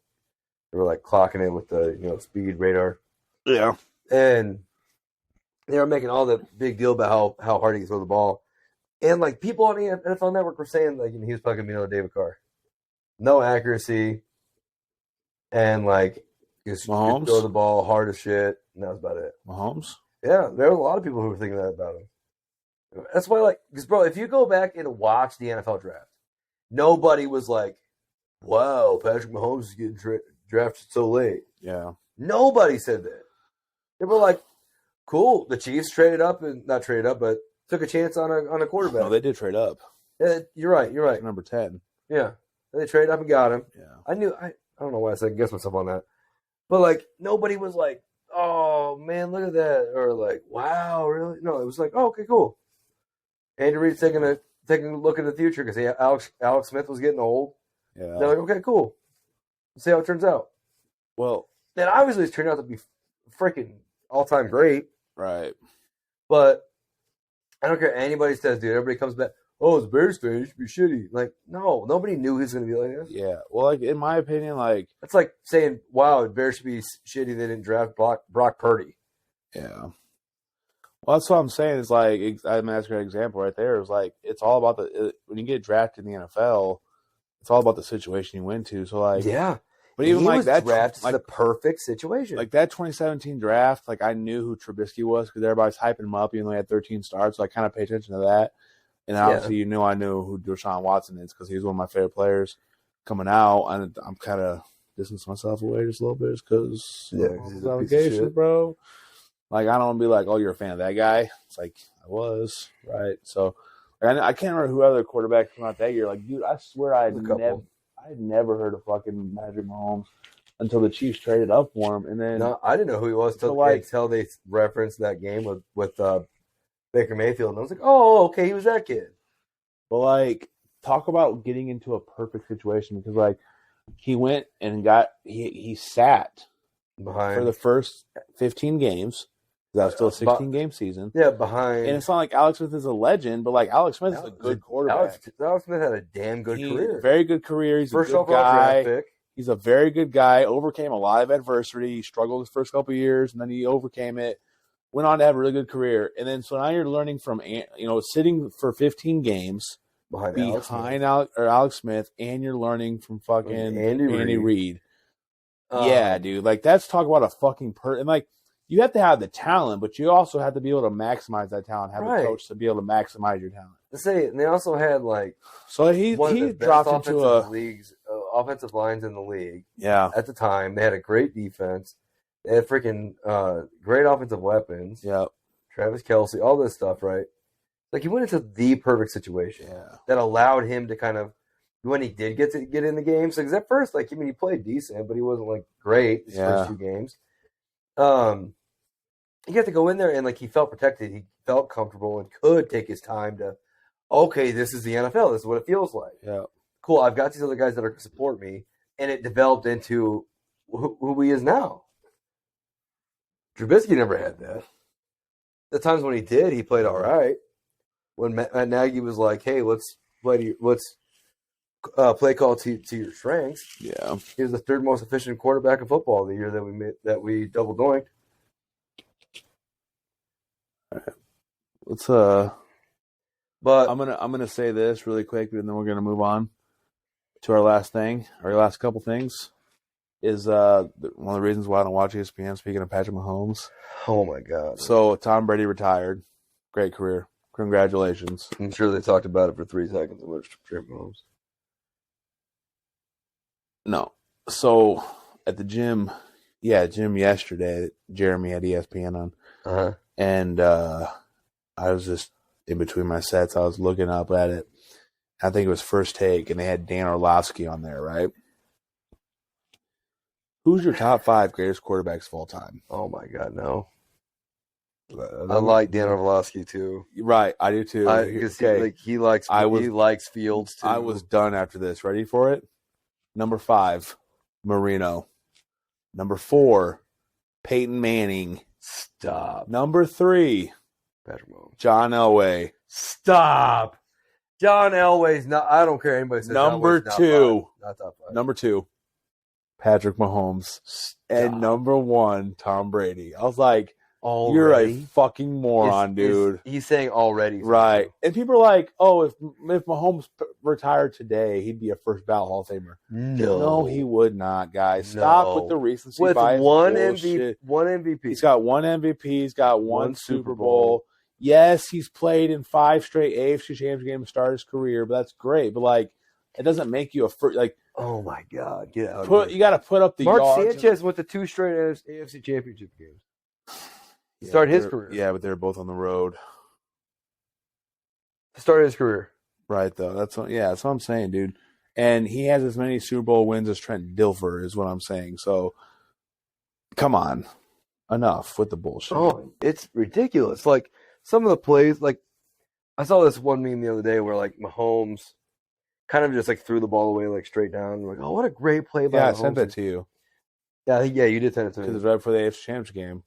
clocking it with the speed radar. Yeah. And they were making all the big deal about how hard he can throw the ball. And like people on the NFL Network were saying like he was fucking another David Carr. No accuracy. And like just throw the ball hard as shit, and that was about it. Mahomes? Yeah, there were a lot of people who were thinking that about him. That's why, like, because bro, if you go back and watch the NFL draft, nobody was like, "Wow, Patrick Mahomes is getting drafted so late." Yeah, nobody said that. They were like, "Cool, the Chiefs not traded up, but took a chance on a quarterback." No, they did trade up. Yeah, you're right. Number 10. Yeah, they traded up and got him. Yeah, I don't know why I said guess myself on that. But, like, nobody was like, oh, man, look at that. Or, like, wow, really? No, it was like, oh, okay, cool. Andy Reid's taking a look at the future because Alex Smith was getting old. Yeah. They're like, okay, cool. Let's see how it turns out. Well, then obviously it's turned out to be freaking all-time great. Right. But I don't care what anybody says, dude. Everybody comes back. Oh, it's Bears fan. You should be shitty. Like, no, nobody knew he was going to be like this. Yeah. Well, like in my opinion, like It's like saying, wow, Bears should be shitty. They didn't draft Brock Purdy. yeah. Well, that's what I'm saying. Is like I mean, that's a great example right there. It's like it's all about when you get drafted in the NFL, it's all about the situation you went to. So like, Yeah. but even he like was that draft like the perfect situation. like that 2017 draft, like I knew who Trubisky was because everybody's hyping him up, even though he had 13 starts. So I kind of pay attention to that. And obviously, I knew who Deshaun Watson is because he's one of my favorite players coming out. And I'm kind of distancing myself away just a little bit because he's a allegations, bro. Like, I don't want to be like, oh, you're a fan of that guy. It's like, I was, right? So, I can't remember who other quarterback came out that year. Like, dude, I swear I had never heard of fucking Patrick Mahomes until the Chiefs traded up for him. And then no, I didn't know who he was until they referenced that game with Baker Mayfield. And I was like, oh, okay, he was that kid. But, like, talk about getting into a perfect situation because, like, he went and he sat behind for the first 15 games. That was still a 16-game season. Yeah, behind. And it's not like Alex Smith is a legend, but, like, Alex Smith is a good quarterback. Alex Smith had a damn good career. Very good career. He's first a good overall guy. draft pick. He's a very good guy. Overcame a lot of adversity. He struggled his first couple of years, and then he overcame it. Went on to have a really good career. And then so now you're learning from, sitting for 15 games behind Alex Smith, and you're learning from fucking Andy Reid. Yeah, dude. Like, that's talk about a fucking and like, you have to have the talent, but you also have to be able to maximize that talent. Have a coach to be able to maximize your talent. And they also had so he dropped into offensive lines in the league. Yeah, at the time they had a great defense. They had freaking great offensive weapons. Yeah, Travis Kelce, all this stuff, right? Like, he went into the perfect situation that allowed him to kind of, when he did get in the games, because at first, like, I mean, he played decent, but he wasn't like great his first 2 games. He got to go in there and like he felt protected, he felt comfortable, and could take his time to, okay, this is the NFL, this is what it feels like. Yeah, cool. I've got these other guys that are going to support me, and it developed into who he is now. Trubisky never had that. The times when he did, he played all right. When Matt Nagy was like, "Hey, let's play call to your strengths." Yeah, he was the 3rd most efficient quarterback in football the year that we double doinked. All right. Let's but I'm gonna say this really quick, and then we're gonna move on to our last couple things. Is one of the reasons why I don't watch ESPN. Speaking of Patrick Mahomes, oh my god! So Tom Brady retired, great career, congratulations. I'm sure they talked about it for 3 seconds. With Patrick Mahomes. No, so at the gym, yesterday, Jeremy had ESPN on, and I was just in between my sets. I was looking up at it. I think it was First Take, and they had Dan Orlovsky on there, right? Who's your top 5 greatest quarterbacks of all time? Oh my God, no! I like Dan Orlovsky too. Right, I do too. He likes Fields too. I was done after this. Ready for it? Number 5, Marino. Number 4, Peyton Manning. Stop. Number 3, Patrick Mahomes. John Elway. Stop. John Elway's not. I don't care anybody says. Number 2. Not top 5. Number 2, Patrick Mahomes. Stop. And number 1, Tom Brady. I was like, already? You're a fucking moron, dude. He's saying already. Right. And people are like, oh, if Mahomes retired today, he'd be a first ballot Hall of Famer. No, he would not, guys. Stop with the recency bias. One MVP. He's got 1 MVP. He's got 1 Super Bowl. Yes, he's played in 5 straight AFC Championship games to start his career, but that's great. But, like, it doesn't make you a first, like, oh my God, get out of here. You got to put up the Mark yards. Sanchez went to 2 straight AFC Championship games. Start his career. Yeah, but they're both on the road. Start his career. Right, though. That's what I'm saying, dude. And he has as many Super Bowl wins as Trent Dilfer is what I'm saying. So, come on. Enough with the bullshit. Oh, it's ridiculous. Like, some of the plays, like, I saw this one meme the other day where, like, Mahomes kind of just, like, threw the ball away, like, straight down. Like, oh, what a great play by Mahomes. Yeah, I sent that to you. Yeah, you did send it to me. Because it's right before the AFC Championship game.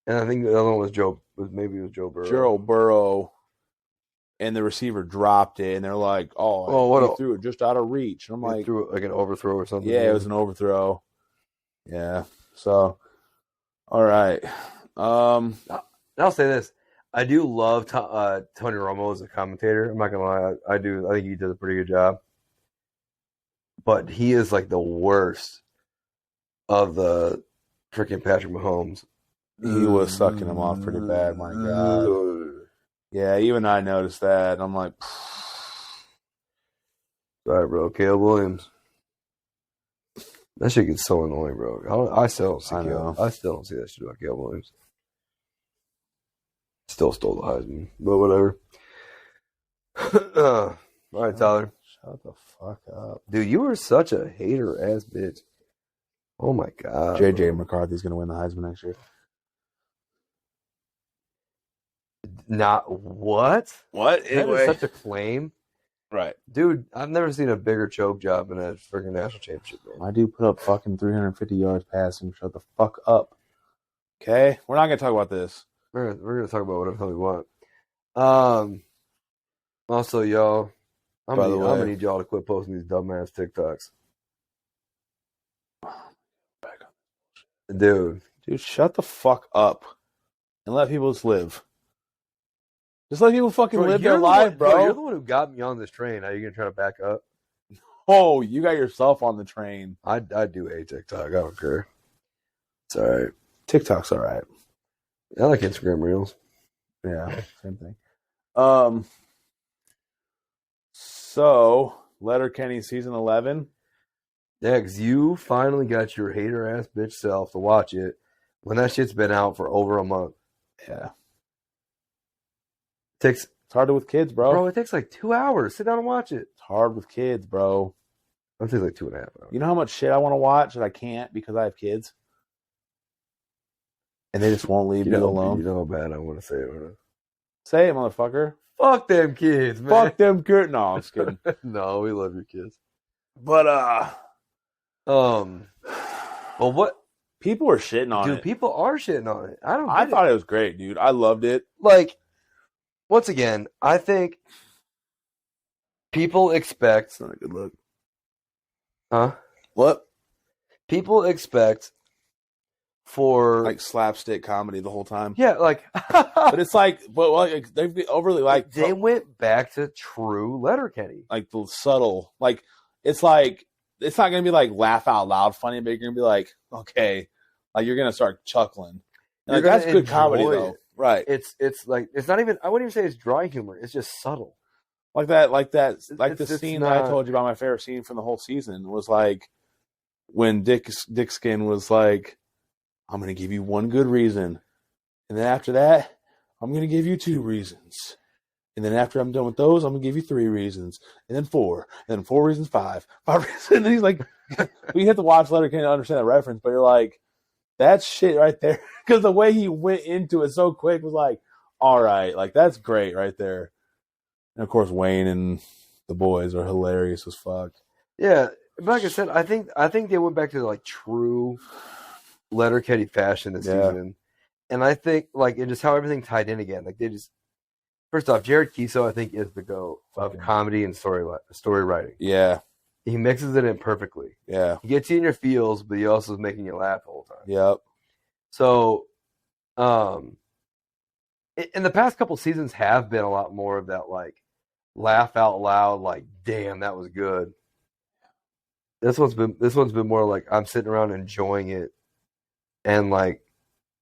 And I think the other one was Joe Burrow. Joe Burrow, and the receiver dropped it, and they're like, "Oh, he threw it just out of reach." And I'm like, threw it like an overthrow or something. "Yeah, it was an overthrow." Yeah. So, all right. I'll say this: I do love Tony Romo as a commentator. I'm not gonna lie, I do. I think he does a pretty good job. But he is like the worst of the freaking Patrick Mahomes. He was sucking him off pretty bad. My God. Yeah, even I noticed that. I'm like, sorry, bro. Caleb Williams. That shit gets so annoying, bro. I still don't see I still don't see that shit about Caleb Williams. Still stole the Heisman, but whatever. All right, Tyler. Shut the fuck up. Dude, you are such a hater-ass bitch. Oh, my God. J.J. McCarthy's going to win the Heisman next year. Not what? What? That is such a claim. Right. Dude, I've never seen a bigger choke job in a freaking national championship game. My dude put up fucking 350 yards passing. Shut the fuck up. Okay? We're not going to talk about this. We're going to talk about whatever we want. Also, y'all, I'm going to need y'all to quit posting these dumbass TikToks. Dude, shut the fuck up and let people just live. Just let people fucking live their life, bro. You're the one who got me on this train. Are you going to try to back up? Oh, you got yourself on the train. I do hate TikTok. I don't care. It's all right. TikTok's all right. I like Instagram Reels. Yeah, same thing. So, Letterkenny season 11. Yeah, because you finally got your hater-ass bitch self to watch it when that shit's been out for over a month. Yeah. It's harder with kids, bro. Bro, it takes like 2 hours. Sit down and watch it. It's hard with kids, bro. It takes like 2.5 hours. You know how much shit I want to watch that I can't because I have kids? And they just won't leave me alone. You know how bad I want to say it, right? Say it, motherfucker. Fuck them kids, man. Fuck them kids. No, I'm just kidding. No, we love your kids. But, well, what? People are shitting on it. Dude, people are shitting on it. I thought it was great, dude. I loved it. Like, once again, I think people expect... It's not a good look. Huh? What? People expect for... Like slapstick comedy the whole time. Yeah, like... but it's like... But like, they've overly like... They went back to true Letterkenny. Like the subtle... Like, it's like... It's not going to be like laugh out loud funny, but you're going to be like, okay. Like, you're going to start chuckling. Like, that's good comedy, though. Right. It's like... It's not even... I wouldn't even say it's dry humor. It's just subtle. Like the scene that I told you about, my favorite scene from the whole season was like when Dick Skin was like, I'm going to give you one good reason. And then after that, I'm going to give you 2 reasons. And then after I'm done with those, I'm going to give you 3 reasons. And then 4. And then 4 reasons, 5. 5 reasons. And he's like, we have to watch Letterkenny to understand that reference. But you're like, that's shit right there. Because the way he went into it so quick was like, all right, like that's great right there. And of course, Wayne and the boys are hilarious as fuck. Yeah, but like I said, I think they went back to like true Letterkenny fashion this season, and I think like it just how everything tied in again. Like they just first off, Jared Keeso I think is the GOAT of comedy and story writing. Yeah, he mixes it in perfectly. Yeah, he gets you in your feels, but he also is making you laugh the whole time. Yep. So, in the past couple seasons have been a lot more of that like laugh out loud, like damn that was good. This one's been more like I'm sitting around enjoying it and like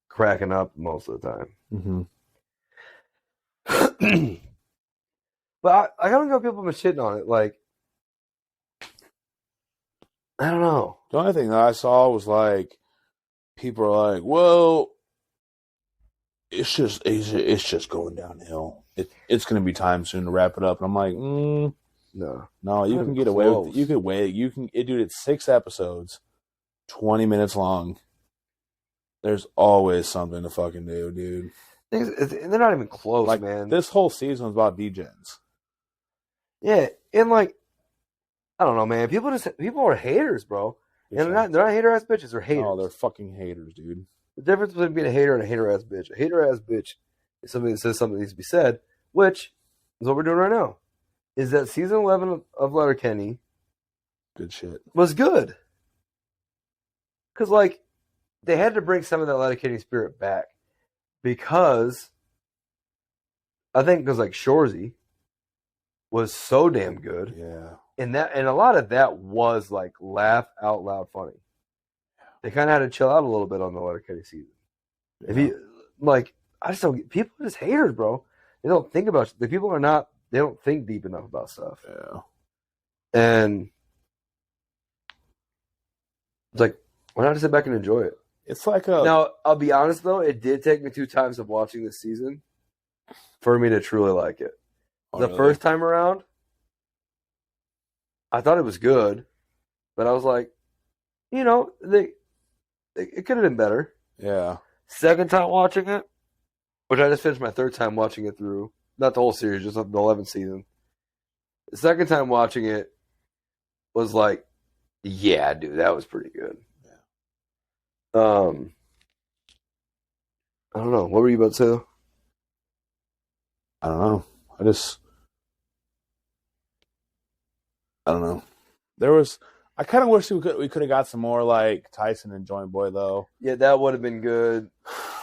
cracking up most of the time. Mm-hmm. But I don't know if people have been shitting on it. Like I don't know. The only thing that I saw was like people are like, well, it's just going downhill. It's going to be time soon to wrap it up. And I'm like, no, you can get away with it. You can wait. Dude, it's 6 episodes, 20 minutes long. There's always something to fucking do, dude. They're not even close, like, man. This whole season was about degens. Yeah, and like, I don't know, man. People are haters, bro. And they're not hater ass bitches. They're haters. Oh, they're fucking haters, dude. The difference between being a hater and a hater-ass bitch. A hater-ass bitch is somebody that says something that needs to be said, which is what we're doing right now. Is that season 11 of Letterkenny Good shit. was good. Because, like, they had to bring some of that Letterkenny spirit back. Because, I think because, like, Shorzy was so damn good. Yeah. And a lot of that was, like, laugh out loud funny. They kind of had to chill out a little bit on the Letterkenny season. Yeah. If you, like, I just don't, people are just haters, bro. They don't think about, the people are not, they don't think deep enough about stuff. Yeah. And it's like, why not just sit back and enjoy it? It's like Now, I'll be honest, though, it did take me 2 times of watching this season for me to truly like it. The first time around, I thought it was good, but I was like, you know, it could have been better. Yeah. Second time watching it, which I just finished my 3rd time watching it through, not the whole series, just the 11th season. The second time watching it was like, yeah, dude, that was pretty good. Yeah. I don't know. What were you about to say, though? I don't know. I don't know. I kind of wish we could have got some more like Tyson and Joint Boy though. Yeah, that would have been good.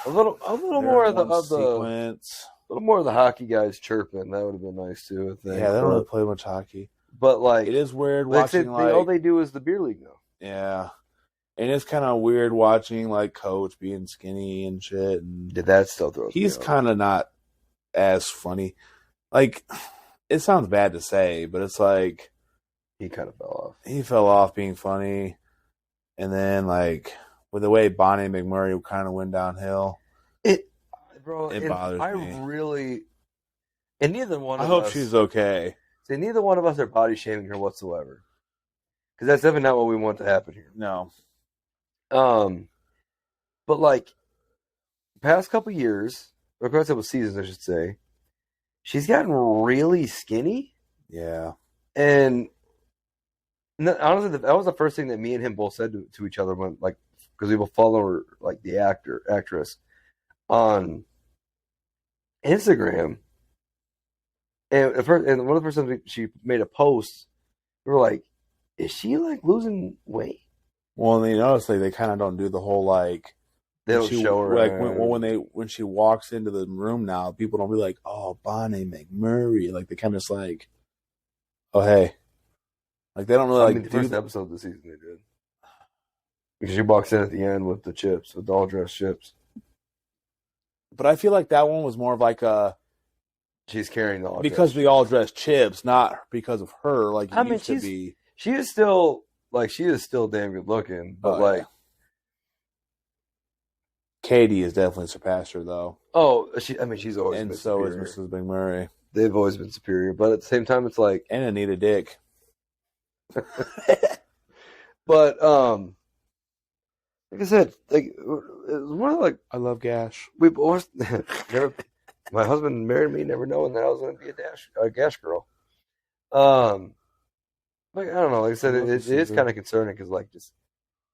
A little more of the sequence. A little more of the hockey guys chirping. That would have been nice too, I think. Yeah, they don't really play much hockey. But like, it is weird watching. All they do is the beer league now. Yeah, and it's kind of weird watching like Coach being skinny and shit. And that still throws. He's kind of not as funny. Like, it sounds bad to say, but it's like he kind of fell off. He fell off being funny, and then like with the way Bonnie McMurray kind of went downhill. It bothers me. Really, and neither one of us. I hope she's okay. See, neither one of us are body shaming her whatsoever, because that's definitely not what we want to happen here. No. But like, past couple years, or couple seasons, I should say, she's gotten really skinny. Yeah. And honestly, that was the first thing that me and him both said to each other when, like, because we both follow her, like the actress on Instagram. And one of the first times she made a post, we were like, "Is she like losing weight?" Well, and you notice like they kind of don't do the whole like they don't show her like when she walks into the room now, people don't be like, "Oh, Bonnie McMurray," like they kind of just like, "Oh, hey." Like they don't really the first episode of the season they did, because she walks in at the end with the chips, with the all dressed chips. But I feel like that one was more of like a she's carrying the all because the all dressed chips, not because of her. Like it used to be. She is still damn good looking, but like Katie has definitely surpassed her though. Oh, she's always been superior. And so is Mrs. McMurray. They've always been superior, but at the same time, it's like and Anita Dick. But like I said, like it was one of like I love Gash. We've always never. My husband married me, never knowing that I was going to be a Gash girl. Like I don't know. Like I said, it is kind of concerning because like just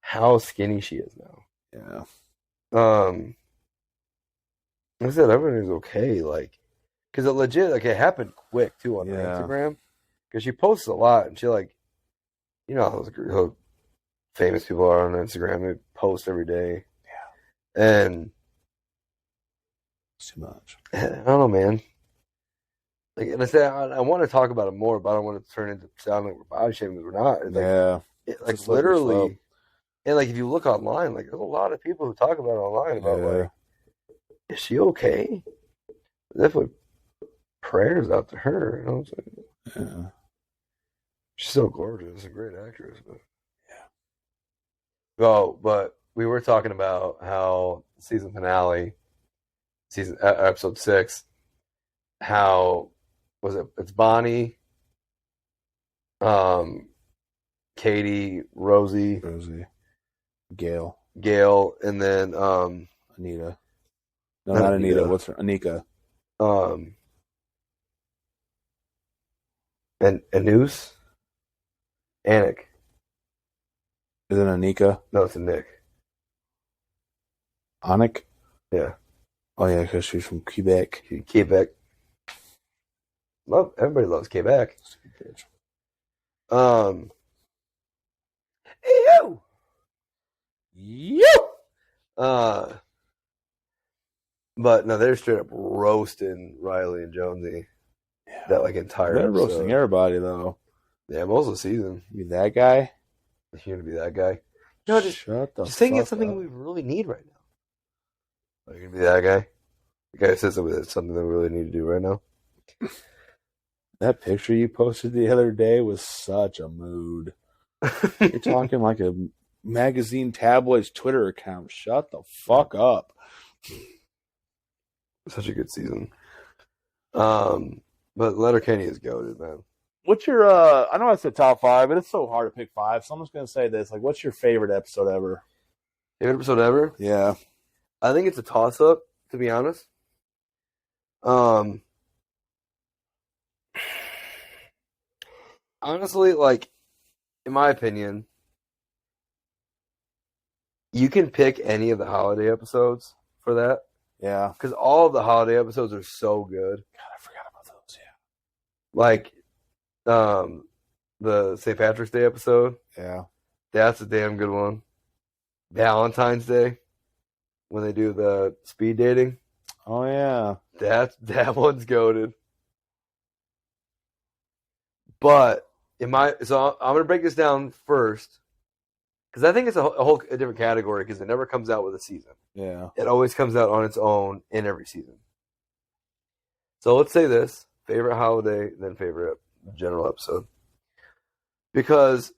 how skinny she is now. Yeah. Like I said, everything's okay. Like because it legit like it happened quick too on her Instagram because she posts a lot and she like. You know how famous people are on Instagram. They post every day. Yeah. And it's too much. I don't know, man. Like, and I say I want to talk about it more, but I don't want to turn into sound like we're body shaming because we're not. It's like, literally, and like if you look online, like there's a lot of people who talk about it online about like, is she okay? Definitely prayers out to her. You know what I'm saying? Yeah. She's so gorgeous, a great actress, but but we were talking about how season finale, episode 6, how was it? It's Bonnie, Katie, Rosie, Gail, and then Anita. No, not Anita. What's her? Anika. And Anus. Anik. Is it Anika? No, it's a Nick. Anik? Yeah. Oh, yeah, because she's from Quebec. Quebec. Everybody loves Quebec. Ew! But no, they're straight up roasting Riley and Jonesy. Yeah. That like entire They're episode. roasting everybody, though. Yeah, most of the season. You that guy? You're gonna be that guy. No, just saying it's something we really need right now. Are you gonna be that guy? The guy says something that we really need to do right now. That picture you posted the other day was such a mood. You're talking like a magazine tabloid's Twitter account. Shut the fuck up. Such a good season. But Letterkenny is goated, man. What's your I know I said top 5, but it's so hard to pick 5, so I'm just gonna say this. Like, what's your favorite episode ever? Favorite episode ever? Yeah. I think it's a toss up, to be honest. Honestly, like, in my opinion, you can pick any of the holiday episodes for that. Yeah. Because all of the holiday episodes are so good. God, I forgot about those, yeah. Like, the St. Patrick's Day episode. Yeah. That's a damn good one. Valentine's Day, when they do the speed dating. Oh, yeah. That one's goated. But I'm gonna break this down first, because I think it's a different category, because it never comes out with a season. Yeah. It always comes out on its own in every season. So let's say this: favorite holiday, then favorite general episode. Because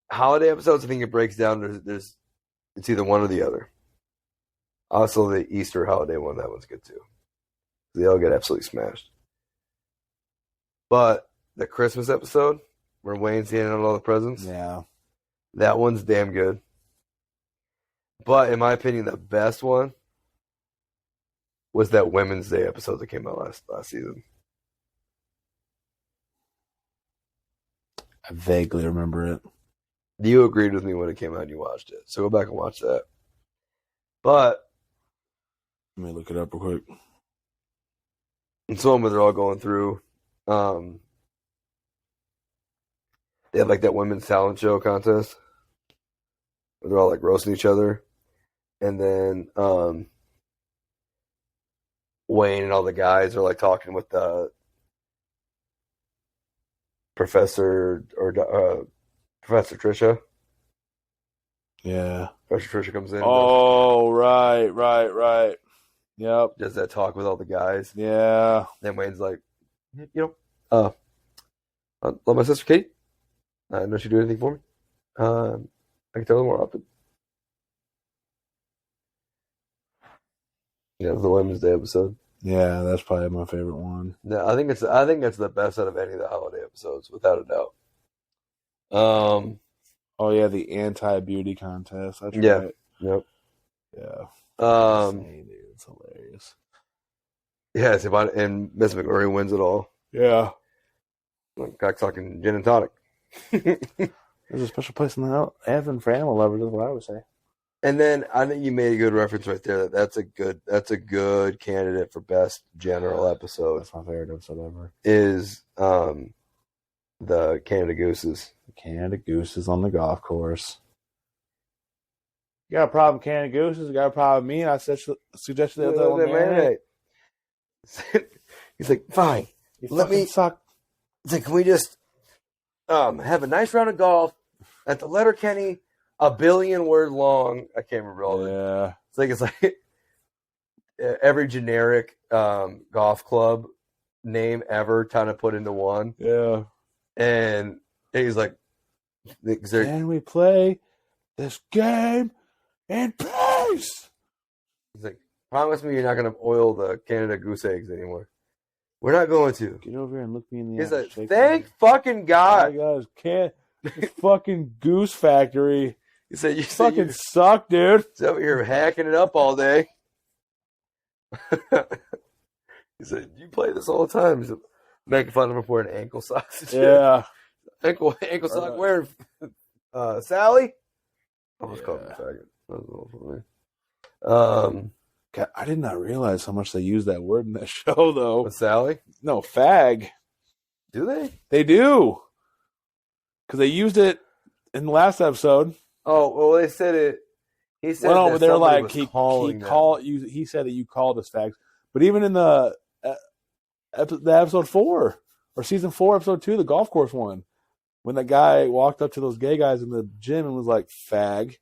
holiday episodes, I think it breaks down. There's it's either one or the other. Also, the Easter holiday one, that one's good too. They all get absolutely smashed. But the Christmas episode, where Wayne's handing out all the presents, Yeah. that one's damn good. But in my opinion, the best one was that Women's Day episode that came out last season. I vaguely remember it. You agreed with me when it came out and you watched it. So go back and watch that. But Let me look it up real quick. it's the one where they're all going through. They had like that women's talent show contest where they're all like roasting each other. And then Wayne and all the guys are like talking with the Professor Trisha. Yeah. Professor Trisha comes in. Oh, right. Yep. Does that talk with all the guys. Yeah. Then Wayne's like, I love my sister Kate. I know she'd do anything for me. I can tell her more often. Yeah, the Women's Day episode. Yeah, that's probably my favorite one. No, I think it's the best out of any of the holiday episodes, without a doubt. Oh yeah, the anti-beauty contest. That's Yeah. right. Yep. Yeah. Insane, dude. It's hilarious. Yeah, it's about and Miss McMurray wins it all. Yeah. Like cocksucking gin and tonic. There's a special place in the heaven for animal lovers, is what I would say. And then I think you made a good reference right there. That's a good candidate for best general episode. That's my favorite episode ever. Is the Canada Gooses. The Canada Gooses on the golf course. You got a problem with Canada Gooses? You got a problem with me? And I suggested the other one. He's like, fine. Let me suck. It's like, can we just have a nice round of golf at the Letterkenny, a billion word long? I can't remember all of it. Yeah. It's like every generic golf club name ever kind of put into one. Yeah. And he's like, can we play this game in peace? He's like, promise me you're not going to oil the Canada goose eggs anymore. We're not going to. Get over here and look me in the He's eye. like, thank fucking God. Oh my God, this fucking goose factory. He said, you fucking suck, dude. He's over here hacking it up all day. He said, you play this all the time. He's making fun of him for wearing ankle socks. Yeah. Ankle sock wearing Sally? I almost called him a faggot. That was a little funny. God, I did not realize how much they use that word in that show, though. with Sally, No, fag. do they? They do. Because they used it in the last episode. Oh, well, they said it. He said Well, no, that but they're somebody like, was calling them. he said that you called us fags. But even in the episode 4, or season 4, episode 2, the golf course one, when that guy walked up to those gay guys in the gym and was like, fag.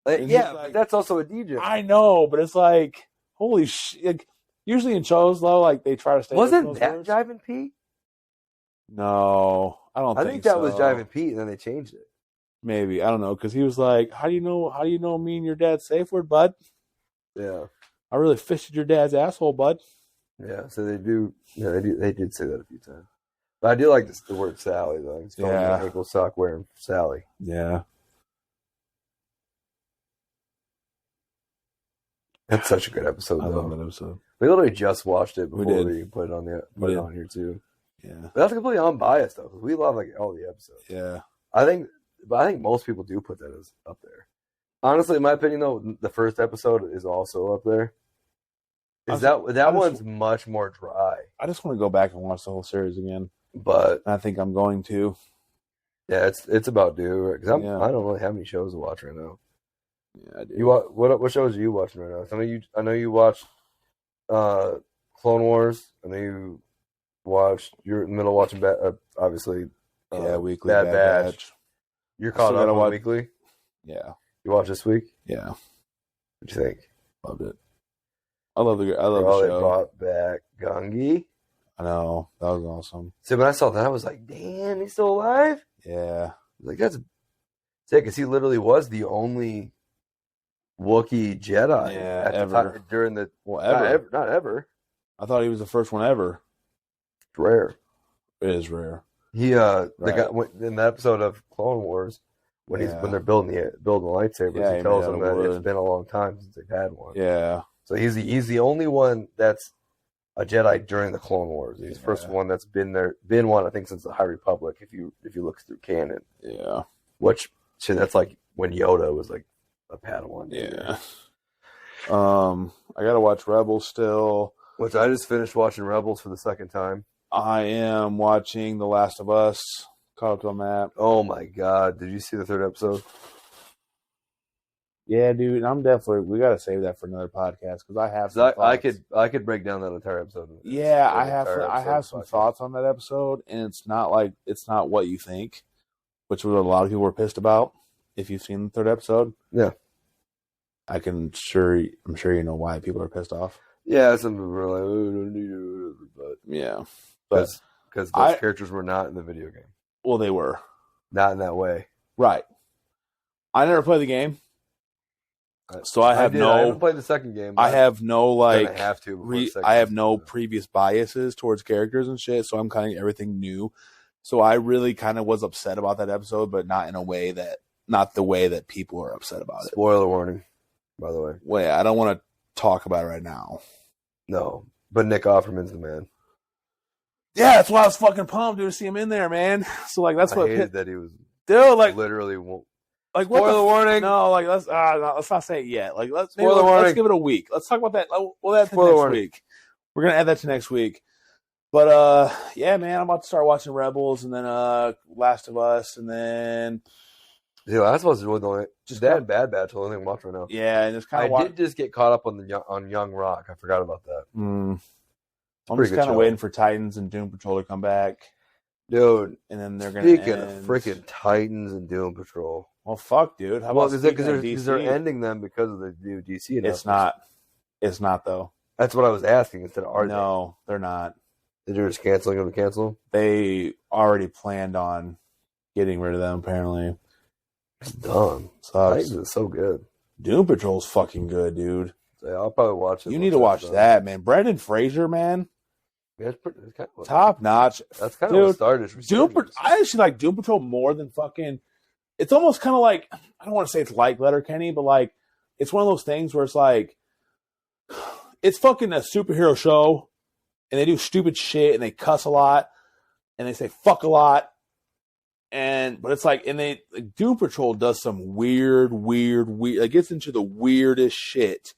And Yeah, like, but that's also a DJ. I know, but it's like, holy shit. Like, usually in shows, though, like, they try to stay away from Wasn't those that words. Jiving Pete? No, I don't I think think that so. was Jiving Pete, and then they changed it. Maybe, I don't know, because he was like, how do you know me and your dad's safe word, bud? Yeah. I really fisted your dad's asshole, bud. Yeah, so they do. Yeah, they did say that a few times. But I do like the word Sally, though. It's called Yeah. ankle sock wearing Sally. Yeah. That's such a good episode, I though. love that episode. We literally just watched it We before did. we put it on We did. on here too. Yeah. But that's completely unbiased, though. 'Cause we love like all the episodes. Yeah. I think most people do put that as up there. Honestly, in my opinion, though, the first episode is also up there. That one's much more dry, I just want to go back and watch the whole series again. but I think I'm going to. yeah, it's about due. Because Yeah. I don't really have any shows to watch right now. Yeah, I do. You what shows are you watching right now? I know you watched Clone Wars. I know you watched. You're in the middle of watching obviously. Weekly Bad Batch. Batch. You're I caught still up gotta on watch- weekly. Yeah. You watched this week. Yeah. What'd you think? Loved it. I love the They show. brought back Gungi. I know. That was awesome. So when I saw that, I was like, "Damn, he's still alive!" Yeah. Like that's sick, because he literally was the only Wookiee Jedi Yeah, at the ever. time, during the Well, not ever. I thought he was the first one ever. It's rare. It is rare. He the Right. guy in the episode of Clone Wars when Yeah. they're building the lightsabers, Yeah, he he tells made out them of that wood. it's been a long time since they've had one. Yeah. So he's the only one that's a Jedi during the Clone Wars. He's the first Yeah. one that's been one, I think, since the High Republic. If you look through canon, Yeah. which that's like when Yoda was like a Padawan. Yeah. I gotta watch Rebels still. Which I just finished watching Rebels for the second time. I am watching The Last of Us. Caught up on that. Oh my god! Did you see the third episode? Yeah, dude. I'm definitely. We gotta save that for another podcast because I have. 'Cause Some I thoughts. could break down that entire episode. Yeah, That I have. entire I episode have of some the podcast. thoughts on that episode, and it's not what you think, which was what a lot of people were pissed about. If you've seen the third episode, Yeah. I'm sure you know why people are pissed off. Yeah, some people were like, "Oh, don't need it," but Yeah, but because I- those characters were not in the video game, well, they were not in that way. right. I never played the game, so I have I haven't played the second game. I have no like. I have to. before the second I have game. no previous biases towards characters and shit, so I'm kind of everything new. So I really kind of was upset about that episode, but not in a way that, not the way that people are upset about it. Spoiler warning, by the way. Wait, I don't want to talk about it right now. No, but Nick Offerman's the man. Yeah, that's why I was fucking pumped, dude, to see him in there, man. So like, that's I what, hated that he was dude, like literally. like what Spoiler warning. No, like let's not say it yet. Like let's Spoiler warning. let's give it a week. Let's talk about that. We'll add that to Spoiler next warning. week. We're gonna add that to next week. But yeah, man, I'm about to start watching Rebels and then Last of Us and then See, Last of Us is really the only. Just That got- and Bad Batch, the only thing I'm watching right now. yeah, and it's kind I of did just get caught up on Young Rock. I forgot about that. I'm pretty just good kind of show. waiting for Titans and Doom Patrol to come back, Dude, and then they're gonna speaking of end. freaking Titans and Doom Patrol. Well, fuck, dude. How Well, about because speaking of they're DC? ending them because of the new DC. It's not. It's not though. That's what I was asking. Instead of are No, they're not. they're just canceling them to cancel them? They already planned on getting rid of them. Apparently, It's dumb. sucks. Titans is so good. Doom Patrol's fucking good, dude. So, yeah, I'll probably watch it. You once need to it's watch done. that, man. Brendan Fraser, man, Yeah, it's kind of top notch. That's kind of what Dude, started. Doom Patrol. I actually like Doom Patrol more than fucking. It's almost kind of like, I don't want to say it's like Letterkenny, but like it's one of those things where it's like it's fucking a superhero show, and they do stupid shit and they cuss a lot and they say fuck a lot, but it's like, and like Doom Patrol does some weird. Like gets into the weirdest shit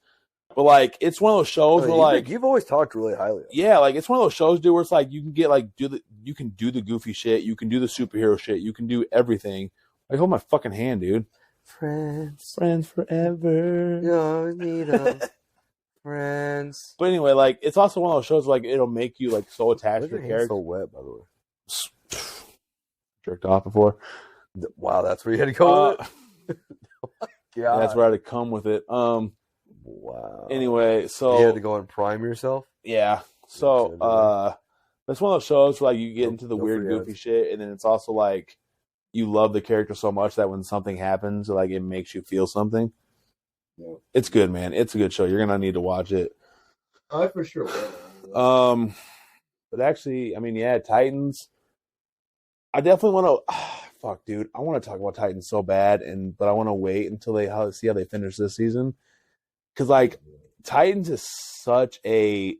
But like, it's one of those shows where like you've always talked really highly of it. yeah, like it's one of those shows, dude, where it's like you can get like you can do the goofy shit, you can do the superhero shit, you can do everything. Like hold my fucking hand, dude. Friends forever. you always need them. Friends. But anyway, like it's also one of those shows like it'll make you like so attached to the character. So wet, by the way. Jerked off before. Wow, that's where you had to go with it. Yeah, that's where I had to come with it. Wow. Anyway, so you had to go and prime yourself. Yeah. So that's one of those shows where like you get into the weird, goofy shit, and then it's also like you love the character so much that when something happens, like it makes you feel something. Yeah. It's good, man. It's a good show. You're gonna need to watch it. I for sure will. But actually, I mean, yeah, Titans. I definitely want to. Fuck, dude. I want to talk about Titans so bad, but I want to wait until they see how they finish this season. Because like Titans is such a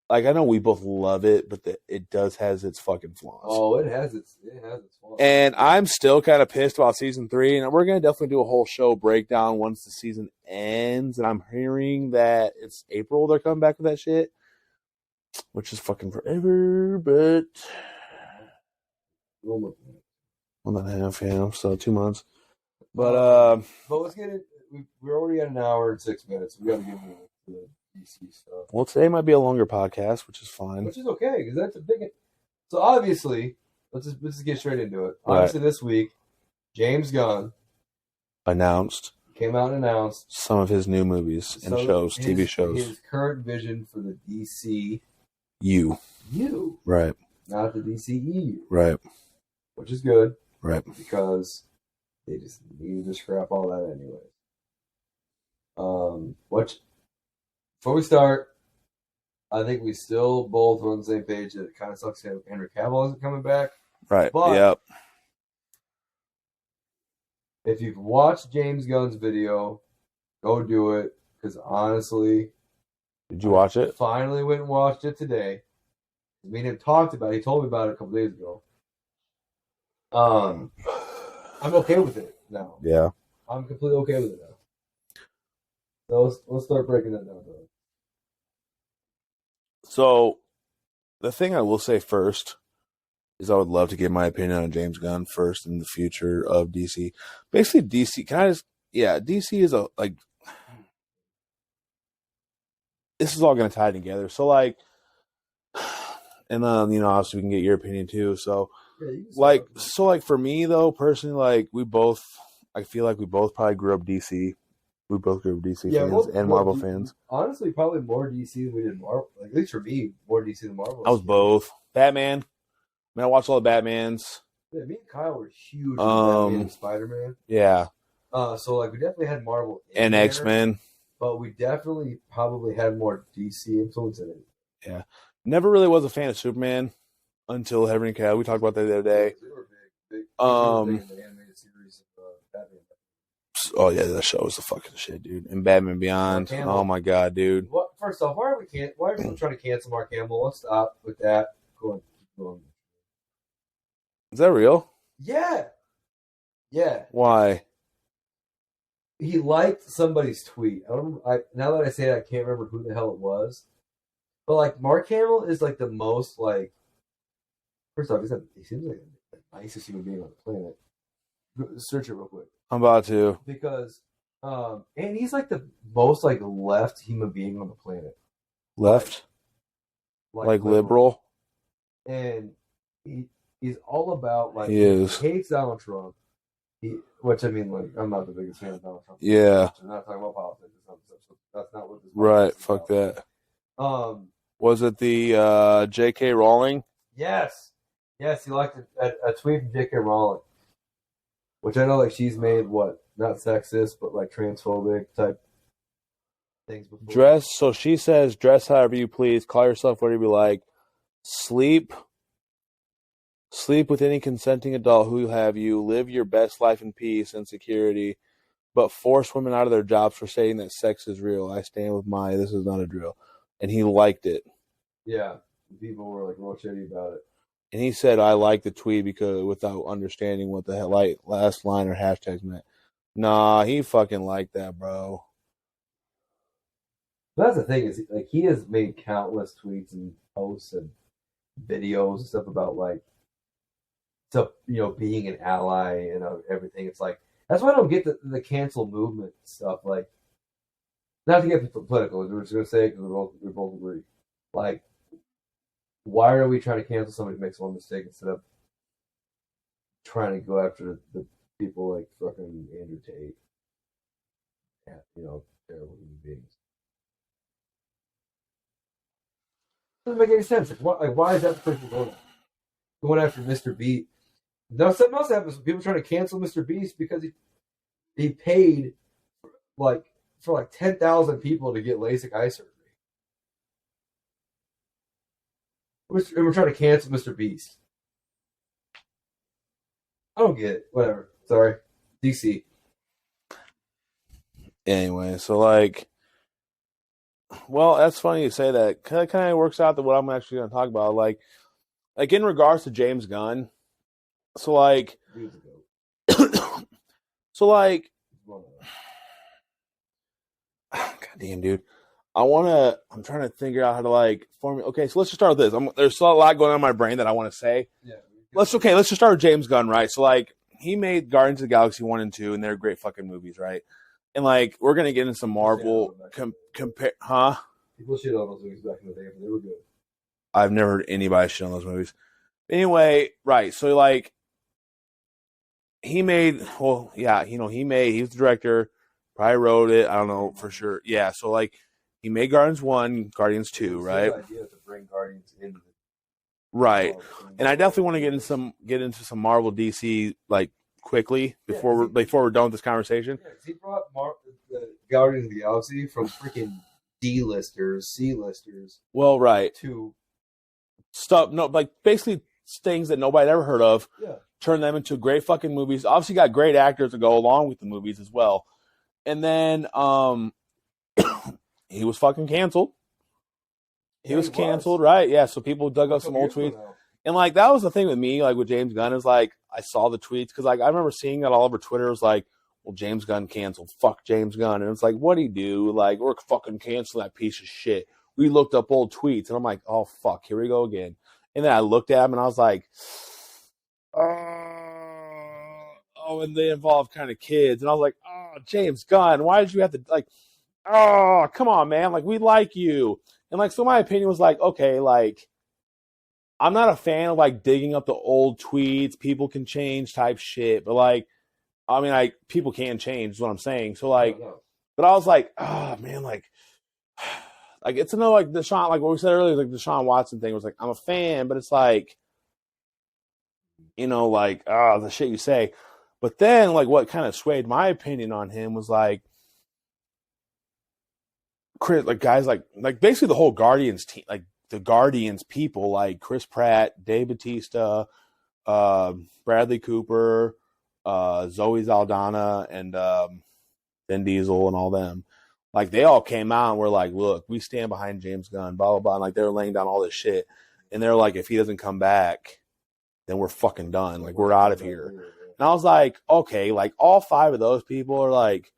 like I know we both love it, but it does has its fucking flaws. Oh, it has its flaws. And I'm still kind of pissed about season 3, and we're gonna definitely do a whole show breakdown once the season ends. And I'm hearing that it's April they're coming back with that shit, which is fucking forever. But 1.5, yeah, so 2 months. But let's get it. We're already at an hour and 6 minutes. We got to get into the DC stuff. Well, today might be a longer podcast, which is fine. Which is okay because that's a big. So obviously, let's just get straight into it. Right. Obviously, this week, James Gunn came out and announced some of his new movies and TV shows. His current vision for the DC right? Not the DCEU, right? Which is good, right? Because they just need to scrap all that anyway. Before we start, I think we still both are on the same page that it kind of sucks that Henry Cavill isn't coming back. Right. But yep. If you've watched James Gunn's video, go do it. Because honestly, did you watch it? Finally went and watched it today. Me and him talked about it. He told me about it a couple days ago. I'm okay with it now. Yeah. I'm completely okay with it now. So let's start breaking that down. So, the thing I will say first is I would love to get my opinion on James Gunn first in the future of DC. Basically, DC DC is this is all going to tie together. So, like, and obviously we can get your opinion too. So, for me though, personally, I feel like we both probably grew up DC. We both grew up DC fans and Marvel fans. Honestly, probably more DC than we did Marvel. Like, at least for me, more DC than Marvel. I was both. Batman. I watched all the Batmans. Yeah, me and Kyle were huge Batman and Spider-Man. Yeah. So we definitely had Marvel and X-Men. But we definitely probably had more DC influence in it. Yeah. Never really was a fan of Superman until Henry Cavill. We talked about that the other day. They were big in the animated series of Batman. Oh yeah, that show was the fucking shit, dude. And Batman Beyond. Oh my god, dude. First off, why are people trying to cancel Mark Hamill? Let's stop with that. Go on. Is that real? Yeah. Yeah. Why? He liked somebody's tweet. Now that I say it, I can't remember who the hell it was. But Mark Hamill is the most First off, he seems like the nicest human being on the planet. Search it real quick. I'm about to. Because, and he's the most left human being on the planet. Left? Like liberal? And he's all about he hates Donald Trump. Which I'm not the biggest fan of Donald Trump. Yeah. I'm not talking about politics. That's not what this. Right. Fuck that. Was it the J.K. Rowling? Yes. He liked a tweet from J.K. Rowling. Which I know, she's made not sexist, but transphobic type things before. So she says, dress however you please, call yourself whatever you like, sleep with any consenting adult who have you, live your best life in peace and security, but force women out of their jobs for saying that sex is real. I stand with this is not a drill. And he liked it. Yeah. People were real shitty about it. And he said, I like the tweet because without understanding what the hell last line or hashtags meant. Nah, he fucking liked that, bro. But that's the thing is, like, he has made countless tweets and posts and videos and stuff about like, being an ally and everything. It's like that's why I don't get the cancel movement stuff. Like, not to get political, we're just gonna say it because we both agree. Like, why are we trying to cancel somebody who makes one mistake instead of trying to go after the people like fucking Andrew Tate? Yeah, terrible human beings. Doesn't make any sense. Why is that the person going after Mr. Beast? Now something else happens. People trying to cancel Mr. Beast because he paid like for like 10,000 people to get LASIK eye surgery. And we're trying to cancel Mr. Beast. I don't get it. Whatever. Sorry. DC. Anyway, so like, well, that's funny you say that. Kind of works out to what I'm actually going to talk about. Like in regards to James Gunn. So like, God damn, dude. I'm trying to figure out how to like formulate. Okay, so let's just start with this. There's still a lot going on in my brain that I want to say. Yeah. Let's just start with James Gunn, right? So like, he made Guardians of the Galaxy 1 and 2, and they're great fucking movies, right? And like, we're gonna get into some Marvel compare, huh? People shit on those movies back in the day, but they were good. I've never heard anybody shit on those movies. Anyway, right? So like, he made, well, yeah, he was the director, probably wrote it. I don't know for sure. Yeah, so like, he made Guardians 1, Guardians 2, right? His idea to bring Guardians into right. And I definitely want to get into some Marvel DC like quickly before we're done with this conversation. Yeah, he brought the Guardians of the Galaxy from freaking D-listers, C-listers. Well, right. To stuff, no, like basically things that nobody had ever heard of. Yeah. Turn them into great fucking movies. Obviously, got great actors to go along with the movies as well. And then he was fucking canceled. He was canceled, right? Yeah. So people dug up some old tweets. And like, that was the thing with me, like with James Gunn, is like, I saw the tweets because like I remember seeing that all over Twitter. It was like, well, James Gunn canceled. Fuck James Gunn. And it's like, what'd he do? Like, we're fucking canceling that piece of shit. We looked up old tweets and I'm like, oh fuck, here we go again. And then I looked at him and I was like, and they involve kind of kids. And I was like, oh, James Gunn, why did you have to like, oh, come on, man. Like, we like you. And like, so my opinion was like, okay, like, I'm not a fan of like digging up the old tweets. People can change type shit. But like, I mean, like, people can change is what I'm saying. So like, but I was like, oh man, like it's another like Deshaun, like what we said earlier, like the Deshaun Watson thing was like, I'm a fan, but it's like, like, the shit you say. But then like what kind of swayed my opinion on him was like, like guys like basically the whole Guardians team, like the Guardians people, like Chris Pratt, Dave Bautista, Bradley Cooper, Zoe Saldana, and Vin Diesel and all them. Like, they all came out and were like, look, we stand behind James Gunn, blah, blah, blah. And like, they were laying down all this shit. And they're like, if he doesn't come back, then we're fucking done. Like, we're out of here. And I was like, okay, like, all 5 of those people are like,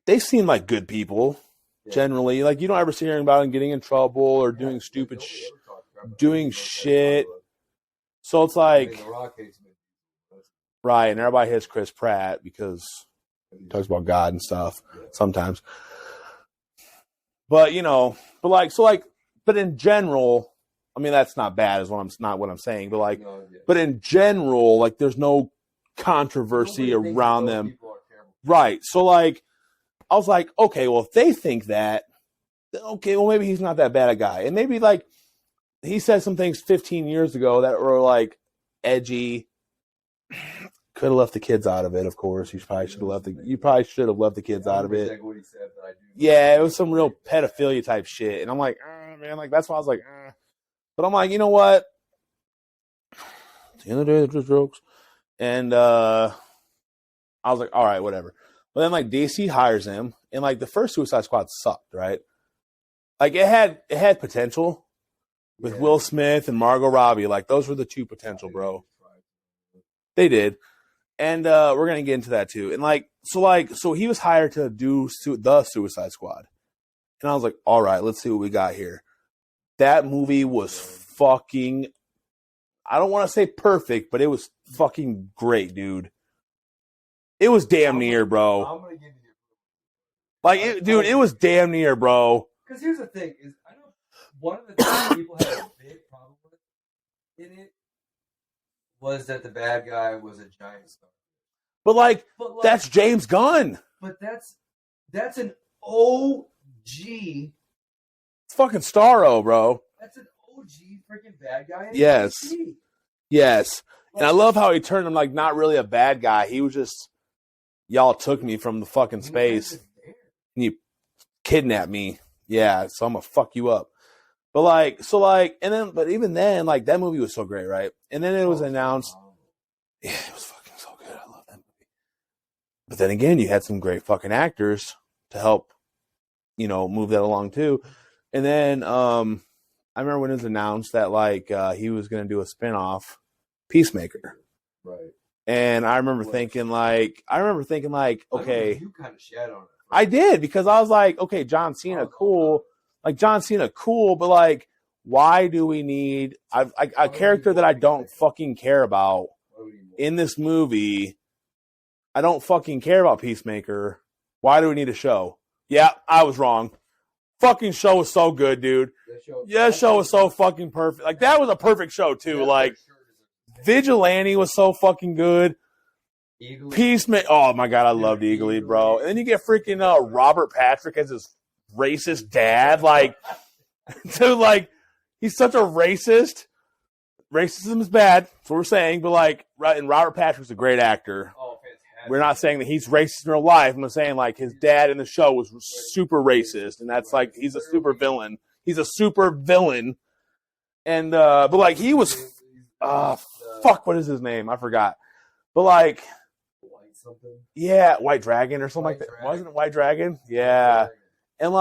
they seem like good people, generally. Like, you don't ever see hearing about them getting in trouble or doing stupid doing shit. So it's like, right, and everybody hates Chris Pratt because he talks about God and stuff sometimes. But, but in general, I mean, that's not bad, is not what I'm saying. But like, but in general, like, there's no controversy around them. Right. So like, I was like, okay, well, if they think that, okay, well, maybe he's not that bad a guy. And maybe like, he said some things 15 years ago that were like edgy. Could have left the kids out of it, of course. You probably should have left the kids out of it. Yeah, it was some real pedophilia type shit. And I'm like, man, like, that's why I was like, But I'm like, you know what? At the end of the day, they're just jokes. And I was like, all right, whatever. But then like DC hires him, and like the first Suicide Squad sucked, right? Like, it had potential with Will Smith and Margot Robbie. Like, those were the 2 potential, bro. They did. And we're gonna get into that too. And so he was hired to do the Suicide Squad, and I was like, all right, let's see what we got here. That movie was fucking. I don't want to say perfect, but it was fucking great, dude. It was damn near, bro. I'm gonna give you dude, it was damn near, bro. Because here's the thing: is I know one of the things people had a big problem with in it was that the bad guy was a giant star. But that's James Gunn. But that's an OG. It's fucking Starro, bro. That's an OG freaking bad guy. Yes. DC. Yes. And I love how he turned him not really a bad guy. He was just, y'all took me from the fucking space and you kidnapped me. Yeah, so I'm gonna fuck you up. But even then, that movie was so great, right? And then it was announced. Yeah, it was fucking so good. I love that movie. But then again, you had some great fucking actors to help, move that along too. And then I remember when it was announced that he was going to do a spinoff, Peacemaker. Right. And I remember thinking okay, you kind of shat on it. I did, because I was like, okay, John Cena, cool. John Cena, cool, but why do we need a character that I don't fucking care about in this movie? I don't fucking care about Peacemaker. Why do we need a show? Yeah, I was wrong. Fucking show was so good, dude. That show was so fucking perfect. That was a perfect show too. Vigilante was so fucking good. Peacemaker. Oh my god, I loved Eagle, bro. And then you get freaking Robert Patrick as his racist dad. Dude, he's such a racist. Racism is bad. That's what we're saying. But and Robert Patrick's a great actor. Oh, fantastic. We're not saying that he's racist in real life. I'm saying his dad in the show was super racist, and that's he's a super villain. He's a super villain. And but he was fuck, what is his name? I forgot. But White something. Yeah, White Dragon or something like that. Dragon. Wasn't it White Dragon? Yeah. And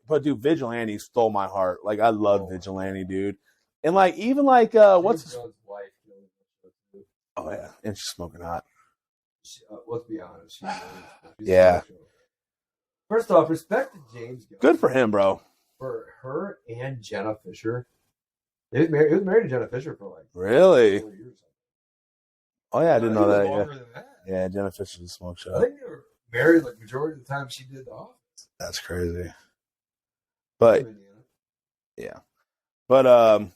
but dude, Vigilante stole my heart. I love Vigilante, dude. And even what's his wife? Oh yeah, and she's smoking hot. Let's be honest. She's Yeah. First off, respect to James Gunn. Good for him, bro. For her and Jenna Fisher. He was married to Jenna Fisher for Really? 4 years. Oh yeah, I didn't know that. Longer than that. Yeah, Jenna Fisher's a smoke I shot. think they were married majority of the time she did The Office. That's crazy. But yeah. But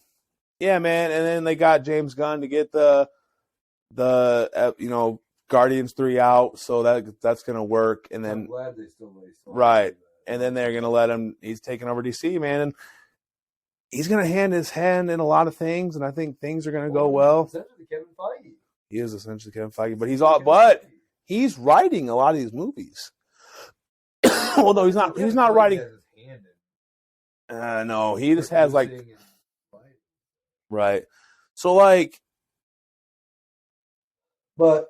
yeah, man. And then they got James Gunn to get the Guardians 3 out, so that's gonna work. And then I'm glad they still right. And then they're gonna let him. He's taking over DC, man. And he's gonna hand his hand in a lot of things, and I think things are gonna go well. Essentially, Kevin Feige. He is essentially Kevin Feige, but he's writing a lot of these movies. Well, no, he's not. He's not writing. No, he just has right. So but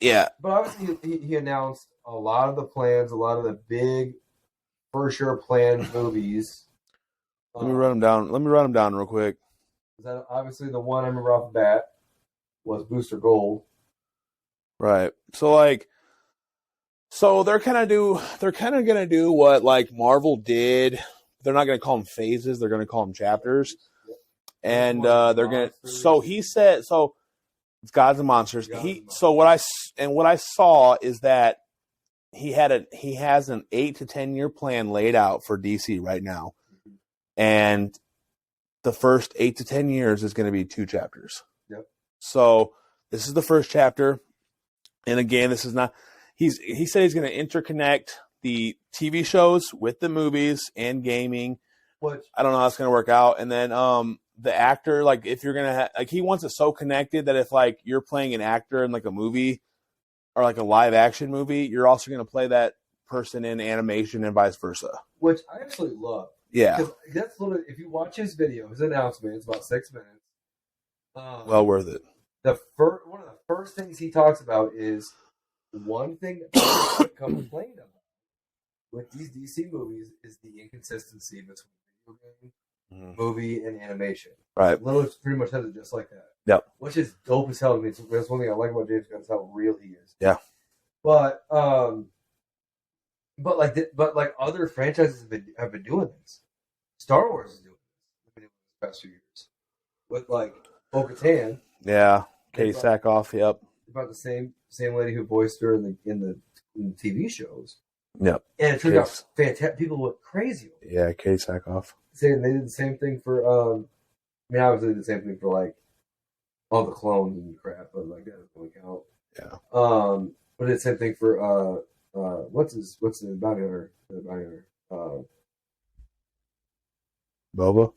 yeah. But obviously he announced a lot of the plans, a lot of the big, for sure planned movies. Let me run them down real quick. That obviously the one I remember off the bat was Booster Gold. Right. So they're kind of gonna do what Marvel did. They're not gonna call them phases. They're gonna call them chapters. And they're gonna. So he said. So it's Gods and Monsters. What I saw is that he has an 8 to 10 year plan laid out for DC right now, and the first 8 to 10 years is going to be 2 chapters. Yep. So this is the first chapter, and again, this is not. He said he's going to interconnect the TV shows with the movies and gaming. Which I don't know how it's going to work out, and then the actor, if you're gonna he wants it so connected that if you're playing an actor in a movie or a live action movie, you're also gonna play that person in animation and vice versa. Which I absolutely love. Yeah, because that's literally, if you watch his video, his announcement, it's about 6 minutes. Well worth it. One of the first things he talks about is one thing that people complain about with these DC movies is the inconsistency between video game, movie, and animation. Right. Literally pretty much has it just like that. Yep. Which is dope as hell to me. That's one thing I like about James Gunn is how real he is. Yeah. But like other franchises have been doing this. Star Wars is doing this in the past few years with like Bo-Katan. Yeah. Katie Sackhoff. Yep. About the same lady who voiced her in the TV shows. Yep. And it turned out fantastic. People went crazy over it. Yeah, Katie Sackhoff. Saying they did the same thing for obviously the same thing for like all the clones and crap, but like that doesn't really count. Yeah. But it's the same thing for what's the bounty hunter? The bounty hunter. Boba?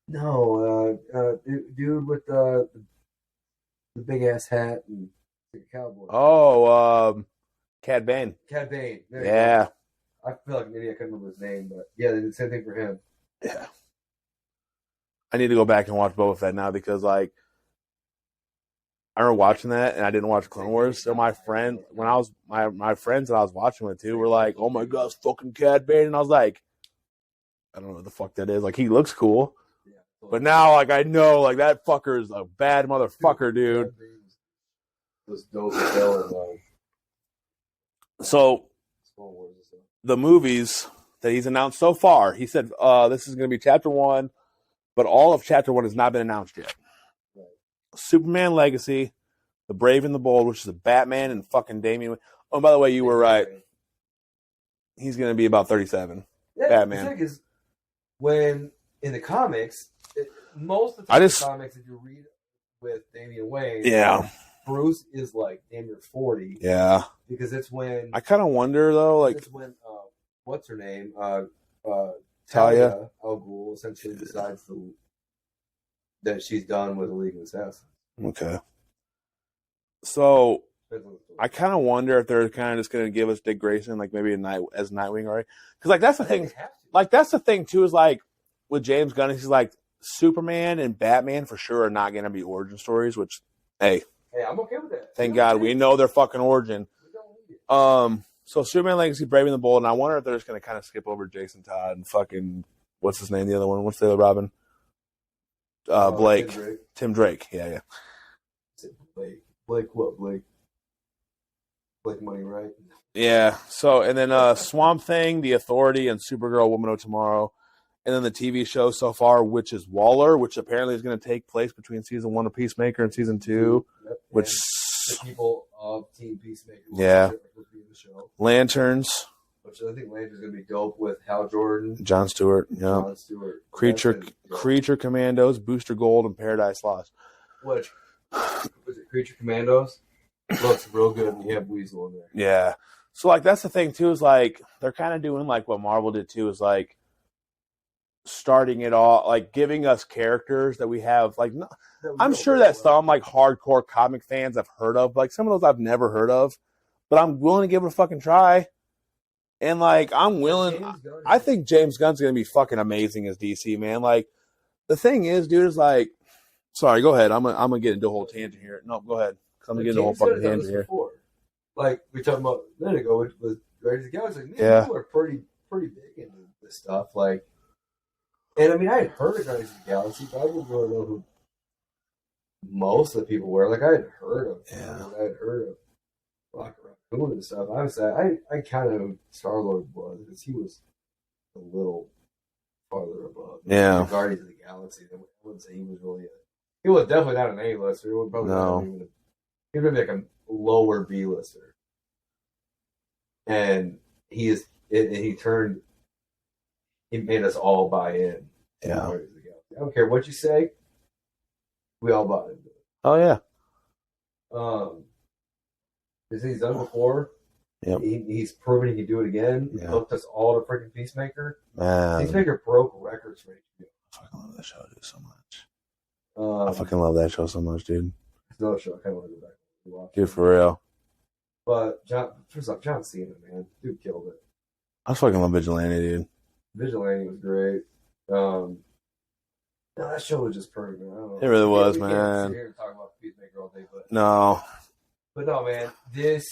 No, dude with the big ass hat and like a cowboy. Oh, Cad Bane. Cad Bane. Yeah. I feel like maybe I couldn't remember his name, but yeah, they did the same thing for him. Yeah. I need to go back and watch Boba Fett now because like I remember watching that and I didn't watch Clone Wars. So my friend, when I was my friends that I was watching with too were like, "Oh my god, it's fucking Cad Bane," and I was like, "I don't know what the fuck that is." Like he looks cool, but now like I know like that fucker is a bad motherfucker, dude. Was dope as hell. So the movies that he's announced so far, he said this is going to be Chapter 1, but all of Chapter 1 has not been announced yet. Right. Superman Legacy, The Brave and the Bold, which is a Batman and fucking Damian. Oh, by the way, you were right. He's going to be about 37. Yeah, Batman. The thing is, when in the comics, most of the comics that you read with Damian Wayne, yeah, Bruce is like damn near 40. Yeah, because it's when I kind of wonder though, like it's when what's her name, Talia Al Ghul essentially decides that she's done with the League of Assassins. Okay, so I kind of wonder if they're kind of just going to give us Dick Grayson, like maybe as Nightwing, already, because like that's the thing, like that's the thing too is like with James Gunn, he's like Superman and Batman for sure are not going to be origin stories, which hey, I'm okay with that. Thank God we know their fucking origin. So Superman Legacy, Brave and the Bold, and I wonder if they're just going to kind of skip over Jason Todd and fucking what's his name, the other one, what's the other Robin? Blake, Tim Drake. Yeah. Blake what? Blake Money, right? Yeah. So and then Swamp Thing, The Authority, and Supergirl, Woman of Tomorrow. And then the TV show so far, which is Waller, which apparently is going to take place between season 1 of Peacemaker and season 2, which the people of Team Peacemaker, the show. Lanterns, which I think Lanterns going to be dope with Hal Jordan, John Stewart, Creature Commandos, Booster Gold, and Paradise Lost. Which was it? Creature Commandos looks real good, and you have Weasel in there. Yeah, so like that's the thing too is like they're kind of doing like what Marvel did too is like starting it all, like giving us characters that we have, like, I'm sure that some like hardcore comic fans have heard of, like some of those I've never heard of, but I'm willing to give it a fucking try. And like, I'm willing, I think James Gunn's going to be fucking amazing as DC, man. Like, the thing is, dude, is like, sorry, go ahead. I'm gonna get into a whole tangent here. No, go ahead. I'm gonna get into a whole fucking tangent here. Like, we talked about a minute ago with Guardians of the Galaxy, like, people are pretty big into this stuff, like. And I mean, I had heard of Guardians of the Galaxy, but I didn't really know who most of the people were. Like, I had heard of, I had heard of Rocket Raccoon and stuff. Obviously, I kind of knew Star-Lord was because he was a little farther above. Yeah, Guardians of the Galaxy. I wouldn't say he was really he was definitely not an A-lister. He was probably not even he was maybe like a lower B-lister. And he made us all buy in. Yeah. I don't care what you say. We all bought into it. Oh yeah. He's done before. Yep. He's proven he can do it again. He hooked us all to freaking Peacemaker. Man. Peacemaker broke records for HBO. I fucking love that show, dude, so much. I fucking love that show so much, dude. It's another show I kind of want to go back and watch. Dude, for real. But John Cena, man, dude killed it. I fucking love Vigilante, dude. Vigilante was great. No, that show was just perfect, man. I don't know. It really was, we man. Can't sit here and talk about Peacemaker all day, but no, man. I think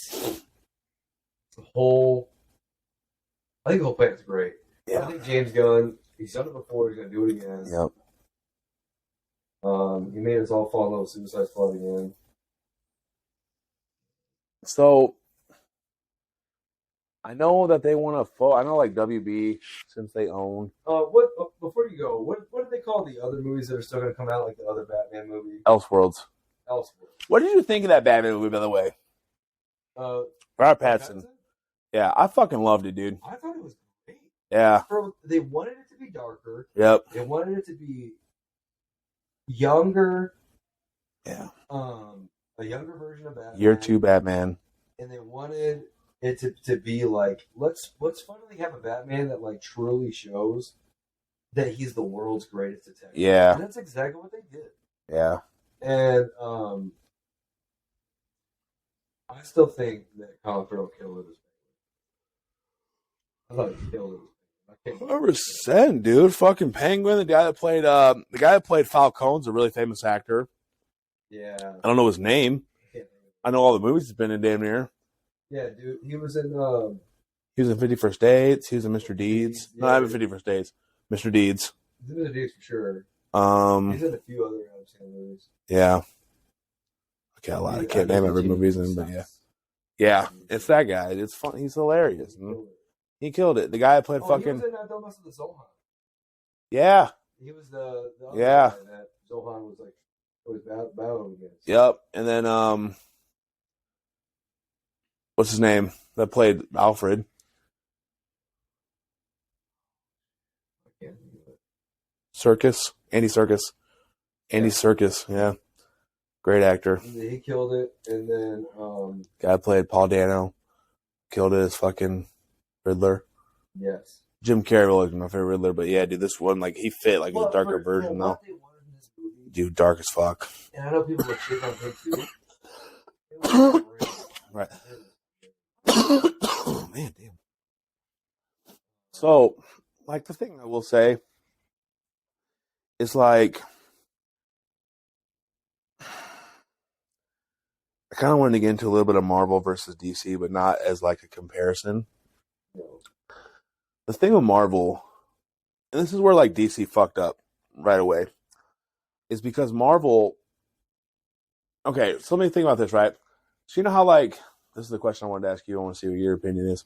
the whole plan's great. Yeah. I think James Gunn, he's done it before. He's gonna do it again. Yep. He made us all fall in love with Suicide Squad again. So I know that they want to. I know like WB since they own Before you go, what do they call the other movies that are still going to come out, like the other Batman movie? Elseworlds. Elseworlds. What did you think of that Batman movie, by the way? Robert Pattinson. Yeah, I fucking loved it, dude. I thought it was great. Yeah. They wanted it to be darker. Yep. They wanted it to be younger. Yeah. A younger version of Batman. Year 2 Batman. And they wanted it to be like, let's finally have a Batman that like truly shows that he's the world's greatest detective. Yeah. And that's exactly what they did. Yeah. And I still think that Colin Farrell killed it. I thought he killed it. 100%, dude. Fucking Penguin, the guy that played Falcone's a really famous actor. Yeah. I don't know his name. I know all the movies he's been in damn near. Yeah, dude. He was in 50 First Dates. He was in Mr. Deeds. Yeah, no, I haven't 50 First Dates. Mr. Deeds. He's in the Deeds for sure. He's in a few other Adam Sandler movies. Yeah. Okay, I can't name every movie he's in, but yeah. Yeah, it's that guy. It's fun. He's hilarious. He killed it. The guy that played fucking. He was in Don't Mess with the Zohan. Yeah. He was the other yeah. guy that Zohan was like always battling against. Yep. And then what's his name that played Alfred? Serkis. Andy Serkis. Andy Serkis. Yeah. Great actor. He killed it, and then guy played Paul Dano. Killed it as fucking Riddler. Yes. Jim Carrey was my favorite Riddler, but yeah, dude, this one like he fit like a darker version though. Dude, dark as fuck. And I know people would shit on him too. Right. Man, damn. So, like the thing I will say is like I kind of wanted to get into a little bit of Marvel versus DC, but not as like a comparison. The thing with Marvel, and this is where like DC fucked up right away, is because Marvel. Okay, so let me think about this, right? So you know how like this is the question I wanted to ask you. I want to see what your opinion is.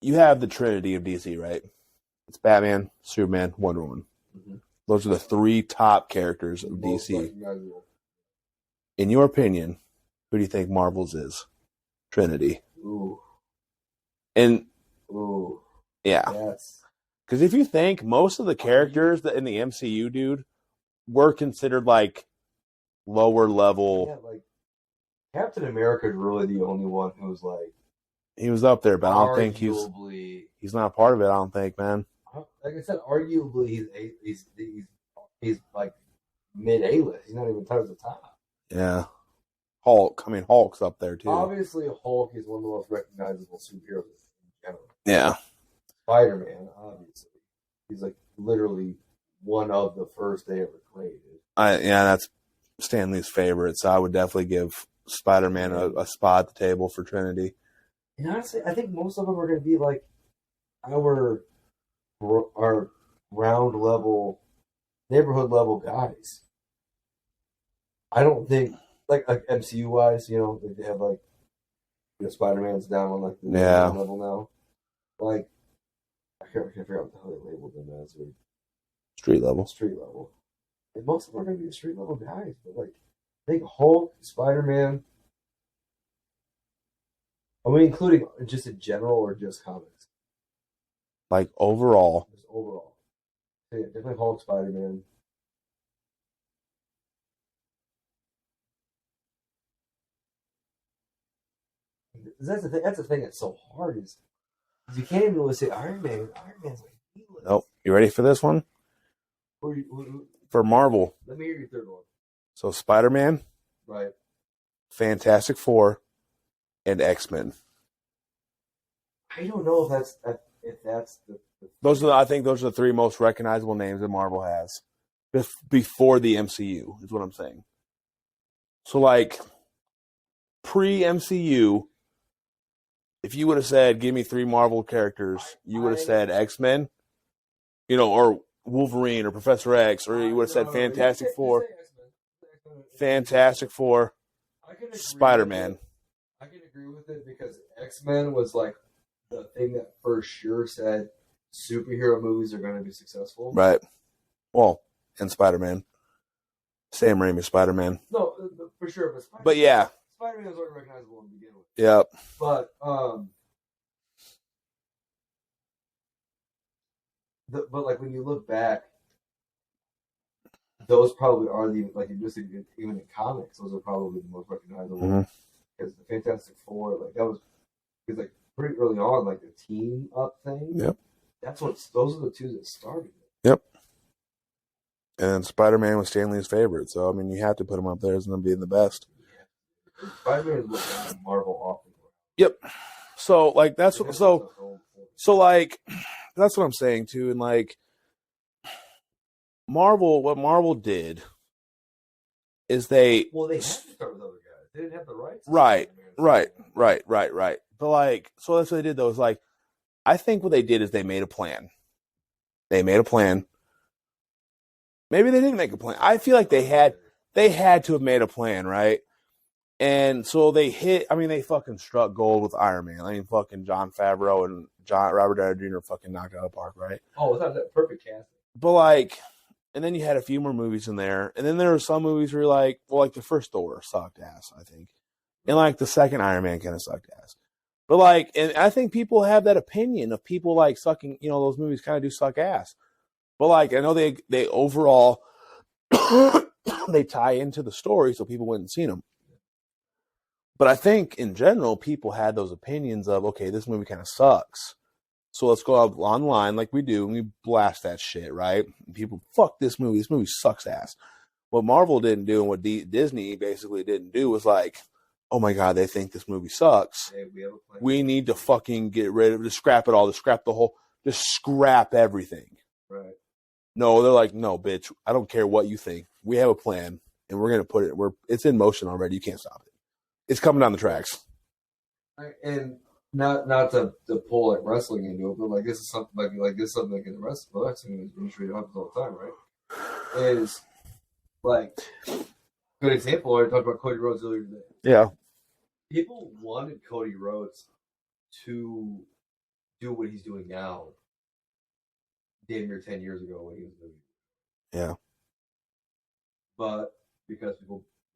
You have the Trinity of DC, right? It's Batman, Superman, Wonder Woman. Mm-hmm. Those are the 3 top characters of DC. In your opinion, who do you think Marvel's is? Trinity. Ooh. And ooh. Yeah. Yes. Because if you think most of the characters that in the MCU, dude, were considered like lower level. Yeah, like Captain America is really the only one who was like. He was up there, but I don't think he's not a part of it. I don't think, man. Like I said, arguably he's like mid A-list. He's not even touched the top. Yeah. Hulk. I mean, Hulk's up there too. Obviously, Hulk is one of the most recognizable superheroes in general. Yeah. Spider-Man, obviously, he's like literally one of the first they ever created. That's Stan Lee's favorite, so I would definitely give Spider-Man a spot at the table for Trinity. And honestly, I think most of them are going to be like our round level, neighborhood level guys. I don't think like MCU wise, you know, they have like Spider-Man's down on like the level now. Like I can't figure out how they labeled them as street level. Street level. And most of them are going to be the street level guys, but like I think Hulk, Spider-Man. Are we including just in general or just comics? Like overall. Just overall. So yeah, definitely Hulk, Spider-Man. That's the thing. That's the thing that's so hard is you can't even really say Iron Man. Iron Man's like. Nope. You ready for this one? For Marvel. Let me hear your third one. So Spider-Man, right? Fantastic Four, and X-Men. I don't know if that's the I think those are the 3 most recognizable names that Marvel has before the MCU. Is what I'm saying. So like pre-MCU. If you would have said, give me 3 Marvel characters, you would have said X-Men, or Wolverine or Professor X, or you would have said Fantastic Four. Fantastic Four, I can agree Spider-Man. with it. I can agree with it because X-Men was like the thing that for sure said superhero movies are going to be successful. Right. Well, and Spider-Man. Sam Raimi Spider-Man. No, for sure. But yeah. Spider-Man was already recognizable to begin with. Yep. But but like when you look back, those probably are the like you just even in comics, those are probably the most recognizable because the Fantastic Four, like that was because like pretty early on, like the team up thing. Yep. Those are the two that started it. Yep. And Spider-Man was Stan Lee's favorite, so I mean you have to put him up there as them being the best. Yeah. Spider-Man is what got Marvel off the ground. Yep. So like that's what so like that's what I'm saying too, and like what Marvel did is they had to start with other guys. They didn't have the rights. Right. But like, so that's what they did though. Is like, I think what they did is they made a plan. Maybe they didn't make a plan. I feel like they had to have made a plan, right? And so they fucking struck gold with Iron Man. I mean, fucking Jon Favreau and Robert Downey Jr. fucking knocked it out of the park, right? Oh, that perfect casting. But like, and then you had a few more movies in there, and then there were some movies where you're like, well, like the first Thor sucked ass, I think, and like the second Iron Man kind of sucked ass. But like, and I think people have that opinion of people like sucking, those movies kind of do suck ass. But like, I know they overall they tie into the story, so people went and seen them. But I think in general, people had those opinions of, okay, this movie kind of sucks. So let's go out online like we do, and we blast that shit, right? And people, fuck this movie. This movie sucks ass. What Marvel didn't do and what Disney basically didn't do was like, oh my God, they think this movie sucks. Hey, we need to fucking get rid of it, just scrap it all, just scrap everything. Right. No, they're like, no, bitch, I don't care what you think. We have a plan, and we're going to put it, it's in motion already. You can't stop it. It's coming down the tracks. And not to pull like wrestling into it, but like this is something like in the wrestling industry happens all the time, right? Is like good example. I talked about Cody Rhodes earlier today. Yeah, people wanted Cody Rhodes to do what he's doing now. Damn near 10 years ago when he was doing. Yeah, but because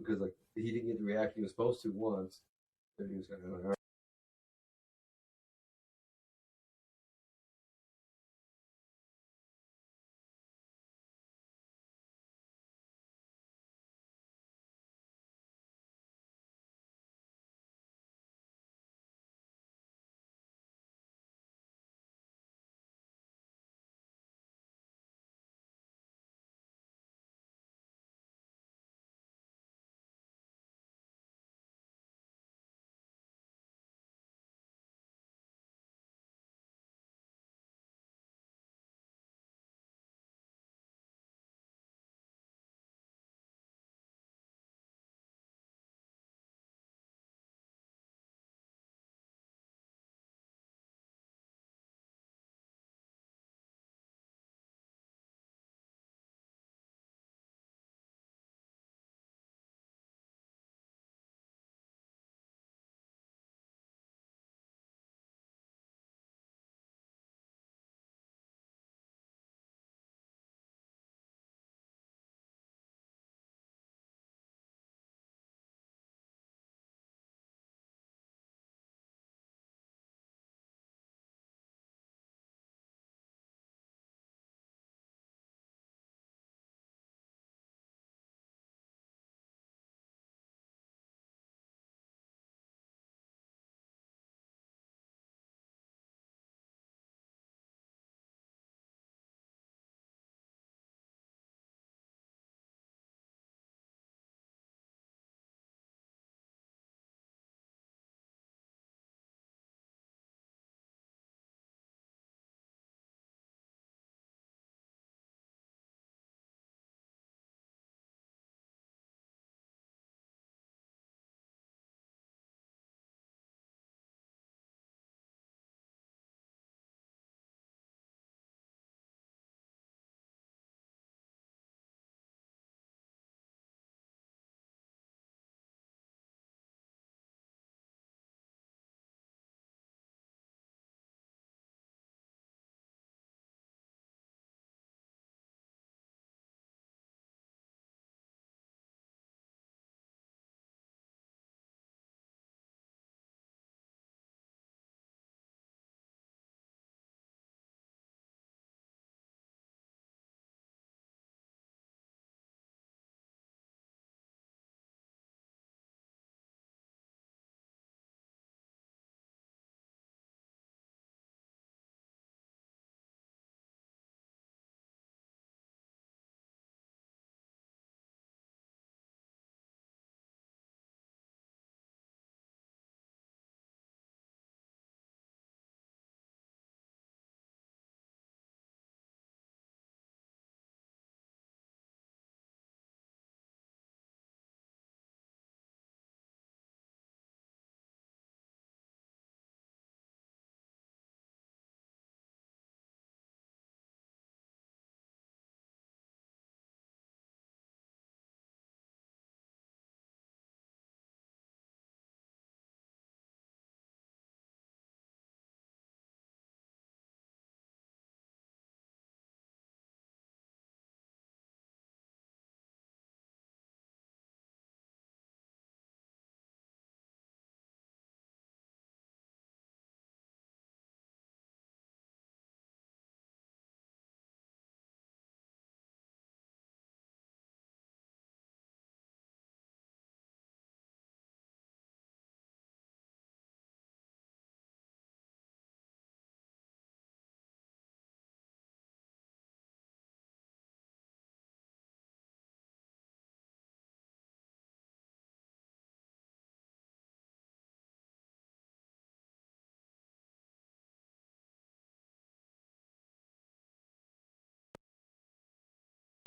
like he didn't get the reaction he was supposed to once, then he was kind of like,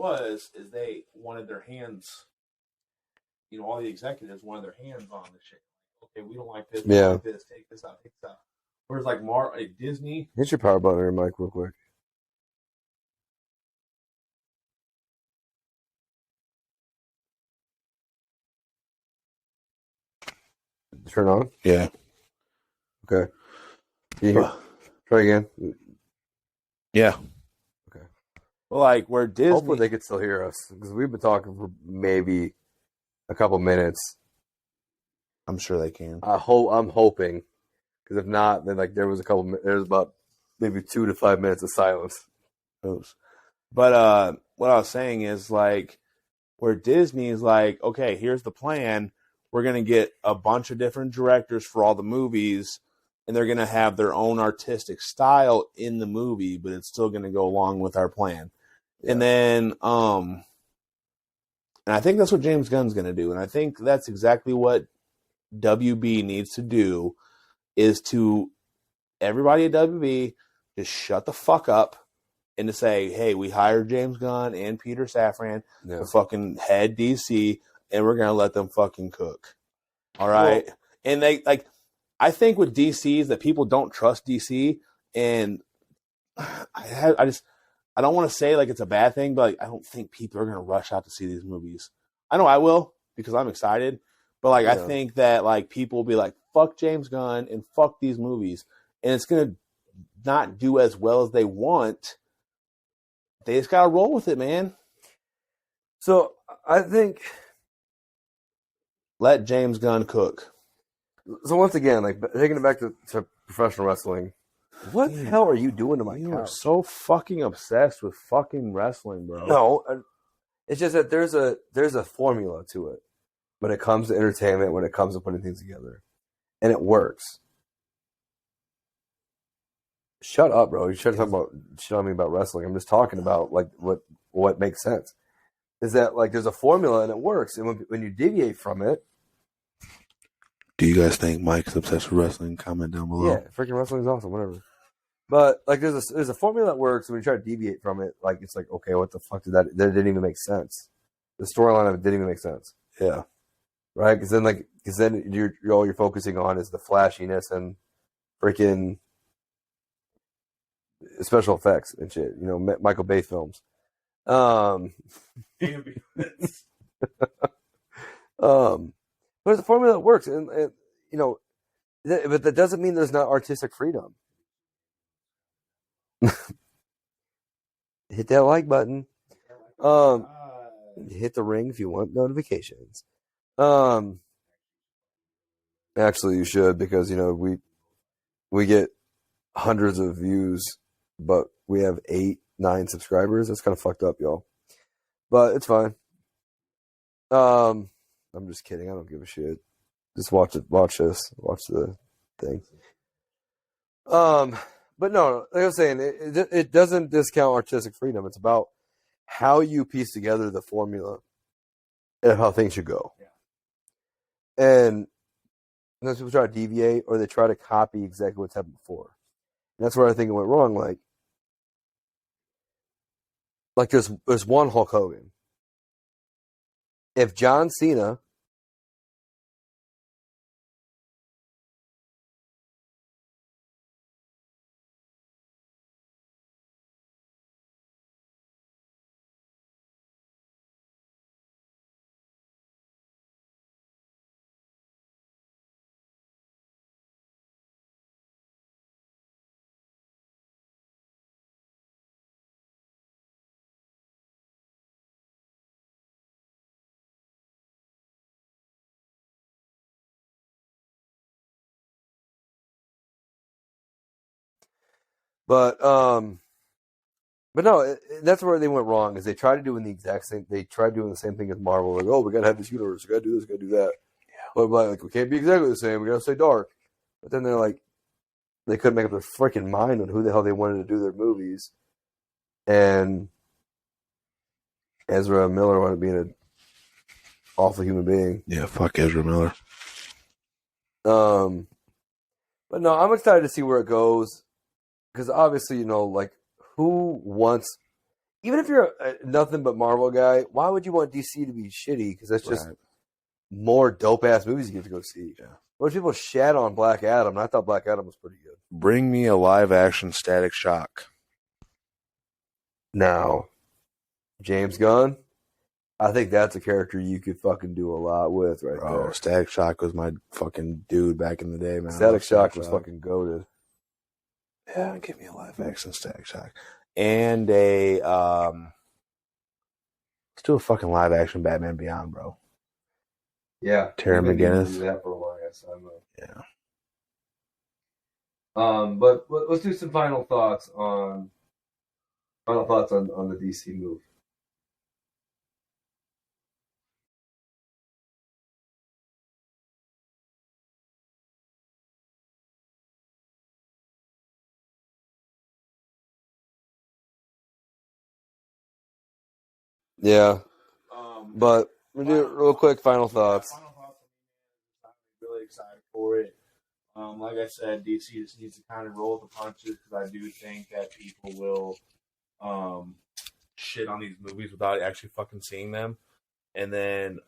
is they wanted their hands. All the executives wanted their hands on the shit. Okay, we don't like this. We don't like this. Take this out. Take this out. Whereas like Disney. Hit your power button or mic real quick. Turn on? Yeah. Okay. Can you hear? Try again. Yeah. Okay. Well, like where Disney. Hopefully they could still hear us because we've been talking for maybe a couple minutes. I'm sure they can. I'm hoping because if not, then like there was about maybe 2 to 5 minutes of silence. Oops. But what I was saying is like where Disney is like, okay, here's the plan. We're gonna get a bunch of different directors for all the movies, and they're gonna have their own artistic style in the movie, but it's still gonna go along with our plan. Yeah. And then and I think that's what James Gunn's gonna do, and I think that's exactly what WB needs to do is to everybody at WB just shut the fuck up and to say, hey, we hired James Gunn and Peter Safran to fucking head DC, and we're gonna let them fucking cook. All right. Well, and they like I think with DC is that people don't trust DC, and I don't want to say like it's a bad thing, but like, I don't think people are gonna rush out to see these movies. I know I will because I'm excited, but like I think that like people will be like, fuck James Gunn and fuck these movies, and it's gonna not do as well as they want. They just gotta roll with it, man. So I think let James Gunn cook. So once again, like taking it back to professional wrestling, what the hell are you doing to my couch? You are so fucking obsessed with fucking wrestling, bro. No, it's just that there's a formula to it when it comes to entertainment, when it comes to putting things together, and it works. Shut up, bro. You shouldn't talk about me about wrestling. I'm just talking about like what makes sense. Is that like there's a formula and it works, and when you deviate from it. Do you guys think Mike's obsessed with wrestling? Comment down below. Yeah, freaking wrestling is awesome. Whatever. But like, there's a formula that works, and when you try to deviate from it, like it's like, okay, what the fuck did that? That didn't even make sense. The storyline of it didn't even make sense. Yeah. Right? Because then you're all you're focusing on is the flashiness and freaking special effects and shit. Michael Bay films. But it's a formula that works, and but that doesn't mean there's not artistic freedom. Hit that like button. Hit the ring if you want notifications. Actually, you should because we get hundreds of views, but we have 8-9 subscribers. That's kind of fucked up, y'all. But it's fine. I'm just kidding. I don't give a shit. Just watch it. Watch this. Watch the thing. But no, like I was saying, it doesn't discount artistic freedom. It's about how you piece together the formula and how things should go. Yeah. And those people try to deviate or they try to copy exactly what's happened before. And that's where I think it went wrong. Like there's one Hulk Hogan. If John Cena But no, that's where they went wrong. Is they tried to do the exact same. They tried doing the same thing as Marvel. Like, oh, we gotta have this universe. We gotta do this. We gotta do that. Yeah. But like, we can't be exactly the same. We gotta stay dark. But then they're like, they couldn't make up their freaking mind on who the hell they wanted to do their movies. And Ezra Miller wanted to be an awful human being. Yeah, fuck Ezra Miller. But no, I'm excited to see where it goes because obviously, like, who wants even if you're a nothing but Marvel guy, why would you want DC to be shitty? Because that's just more dope ass movies you get to go see. Yeah. Most people shat on Black Adam, and I thought Black Adam was pretty good. Bring me a live action Static Shock. Now, James Gunn, I think that's a character you could fucking do a lot with right there. Static Shock was my fucking dude back in the day, man. Static Shock was fucking goated. Yeah, give me a live action Static Shock. And let's do a fucking live action Batman Beyond, bro. Yeah. Terry McGinnis. Do that for a long ass time. Yeah. But let's do some final thoughts on the DC move. Yeah. But we'll do real quick final thoughts. Final thoughts. I'm really excited for it. Like I said, DC just needs to kind of roll with the punches because I do think that people will shit on these movies without actually fucking seeing them. And then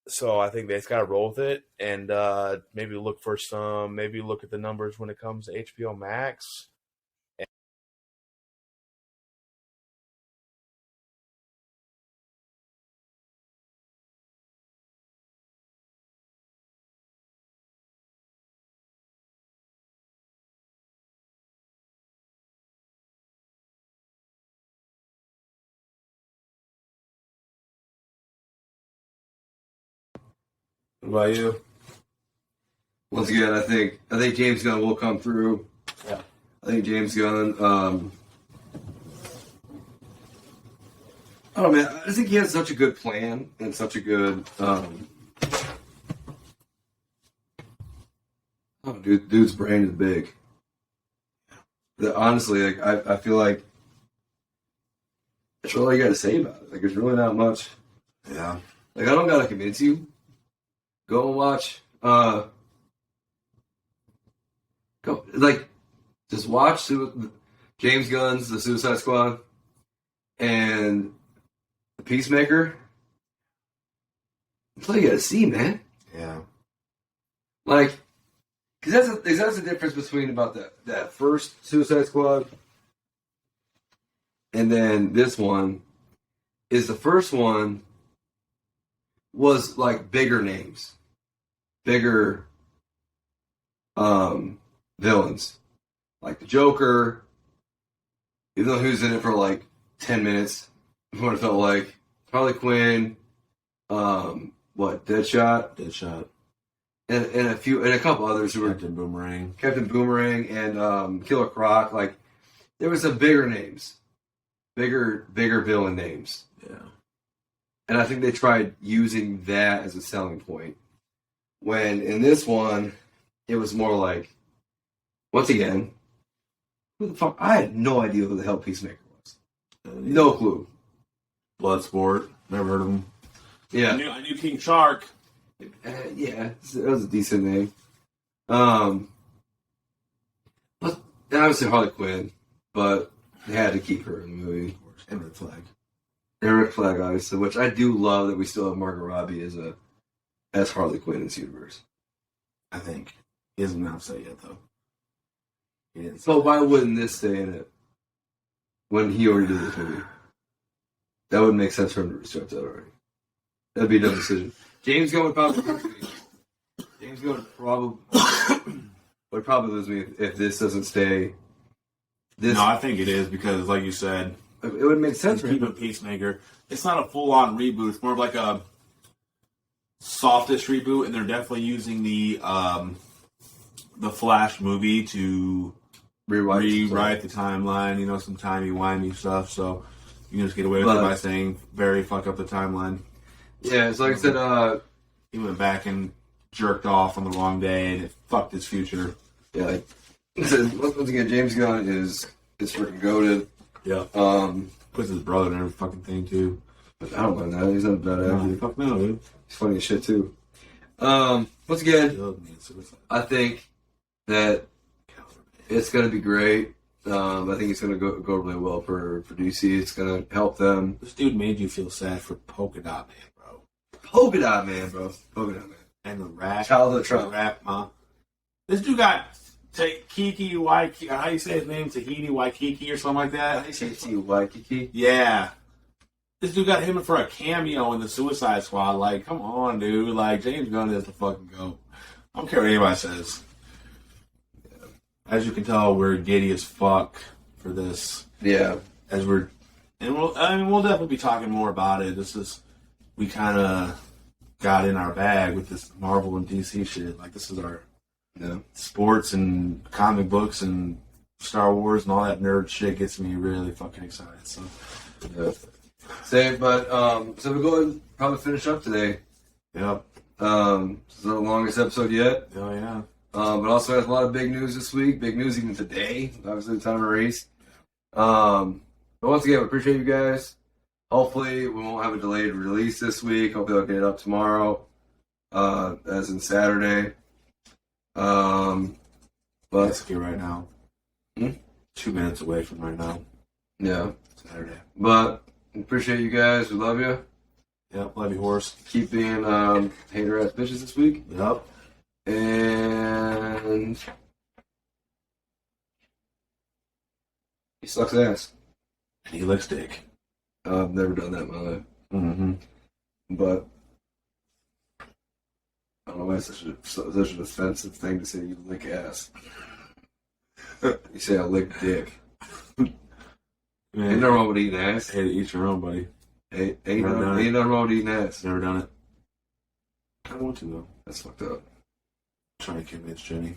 so I think they just gotta roll with it and maybe look at the numbers when it comes to HBO Max. What about you? Once again, I think James Gunn will come through. Yeah. I think James Gunn. I don't know, man. I think he has such a good plan and such a good. Dude's brain is big. Honestly, like I feel like that's all you got to say about it. Like, there's really not much. Yeah. Like, I don't gotta convince you. Go and watch. Just watch James Gunn's The Suicide Squad and The Peacemaker. That's all you gotta see, man. Yeah. Like, because that's the difference between about that first Suicide Squad and then this one. Is the first one was like bigger names, bigger villains, like the Joker. Even though he was in it for like 10 minutes, what it felt like. Harley Quinn, Deadshot, and a couple others who were Captain Boomerang, and Killer Croc. Like, there was some bigger names, bigger villain names. Yeah. And I think they tried using that as a selling point. When in this one, it was more like, once again, who the fuck? I had no idea who the hell Peacemaker was. No clue. Bloodsport. Never heard of him. Yeah. I knew King Shark. Yeah, that was a decent name. And obviously Harley Quinn, but they had to keep her in the movie. And Red Flag. And Rick Flag, obviously, which I do love that we still have Margot Robbie as Harley Quinn in this universe. I think. He hasn't announced that yet, though. He didn't. So why wouldn't this stay in it when he already did this movie? That would make sense for him to restart that already. That'd be a dumb decision. James Gunn would probably lose me. James Gunn would probably lose me if this doesn't stay. No, I think it is because, like you said, it would make sense for him. Keep a Peacemaker. It's not a full-on reboot. It's more of like a softish reboot, and they're definitely using the Flash movie to rewrite the timeline. Some timey-wimey stuff. So you can just get away with it by saying very fuck up the timeline. Yeah, it's like I said. He went back and jerked off on the wrong day, and it fucked his future. Yeah, like once again, James Gunn is freaking goated. Yeah. Puts his brother in every fucking thing too. But I don't mind that. He's not a bad actor. Fuck no, dude. He's funny as shit too. Once again, I think that it's gonna be great. I think it's going to go really well for DC. It's going to help them. This dude made you feel sad for Polka Dot Man, bro. Polka Dot Man, bro. Polka Dot Man. And the rap. Childhood Trump. Rap, mom. This dude got Kiki Waikiki. How you say his name? Tahiti Waikiki or something like that? Tahiti Waikiki? Yeah. This dude got him for a cameo in the Suicide Squad. Like, come on, dude. Like, James Gunn is the fucking GOAT. I don't care what anybody says. As you can tell, we're giddy as fuck for this. Yeah. We'll definitely be talking more about it. We kind of got in our bag with this Marvel and DC shit. Like, this is our sports and comic books and Star Wars and all that nerd shit gets me really fucking excited. So, yeah. So we're going to probably finish up today. Yep. This is the longest episode yet. Oh, yeah. But also has a lot of big news this week. Big news even today. Obviously, the time of race. But once again, we appreciate you guys. Hopefully, we won't have a delayed release this week. Hopefully, I'll get it up tomorrow, as in Saturday. But basically, right now. 2 minutes away from right now. Yeah. Saturday. But appreciate you guys. We love you. Yep. Love you, horse. Keep being hater ass bitches this week. Yep. And he sucks ass. And he licks dick. I've never done that in my life. Mm-hmm. But I don't know why it's such an offensive thing to say you lick ass. You say I lick dick. Man, Ain't nothing wrong with eating ass. Hey, to eat your own, buddy. Ain't nothing wrong with eating ass. Never done it. I want to, though. That's fucked up. Trying to convince Jenny.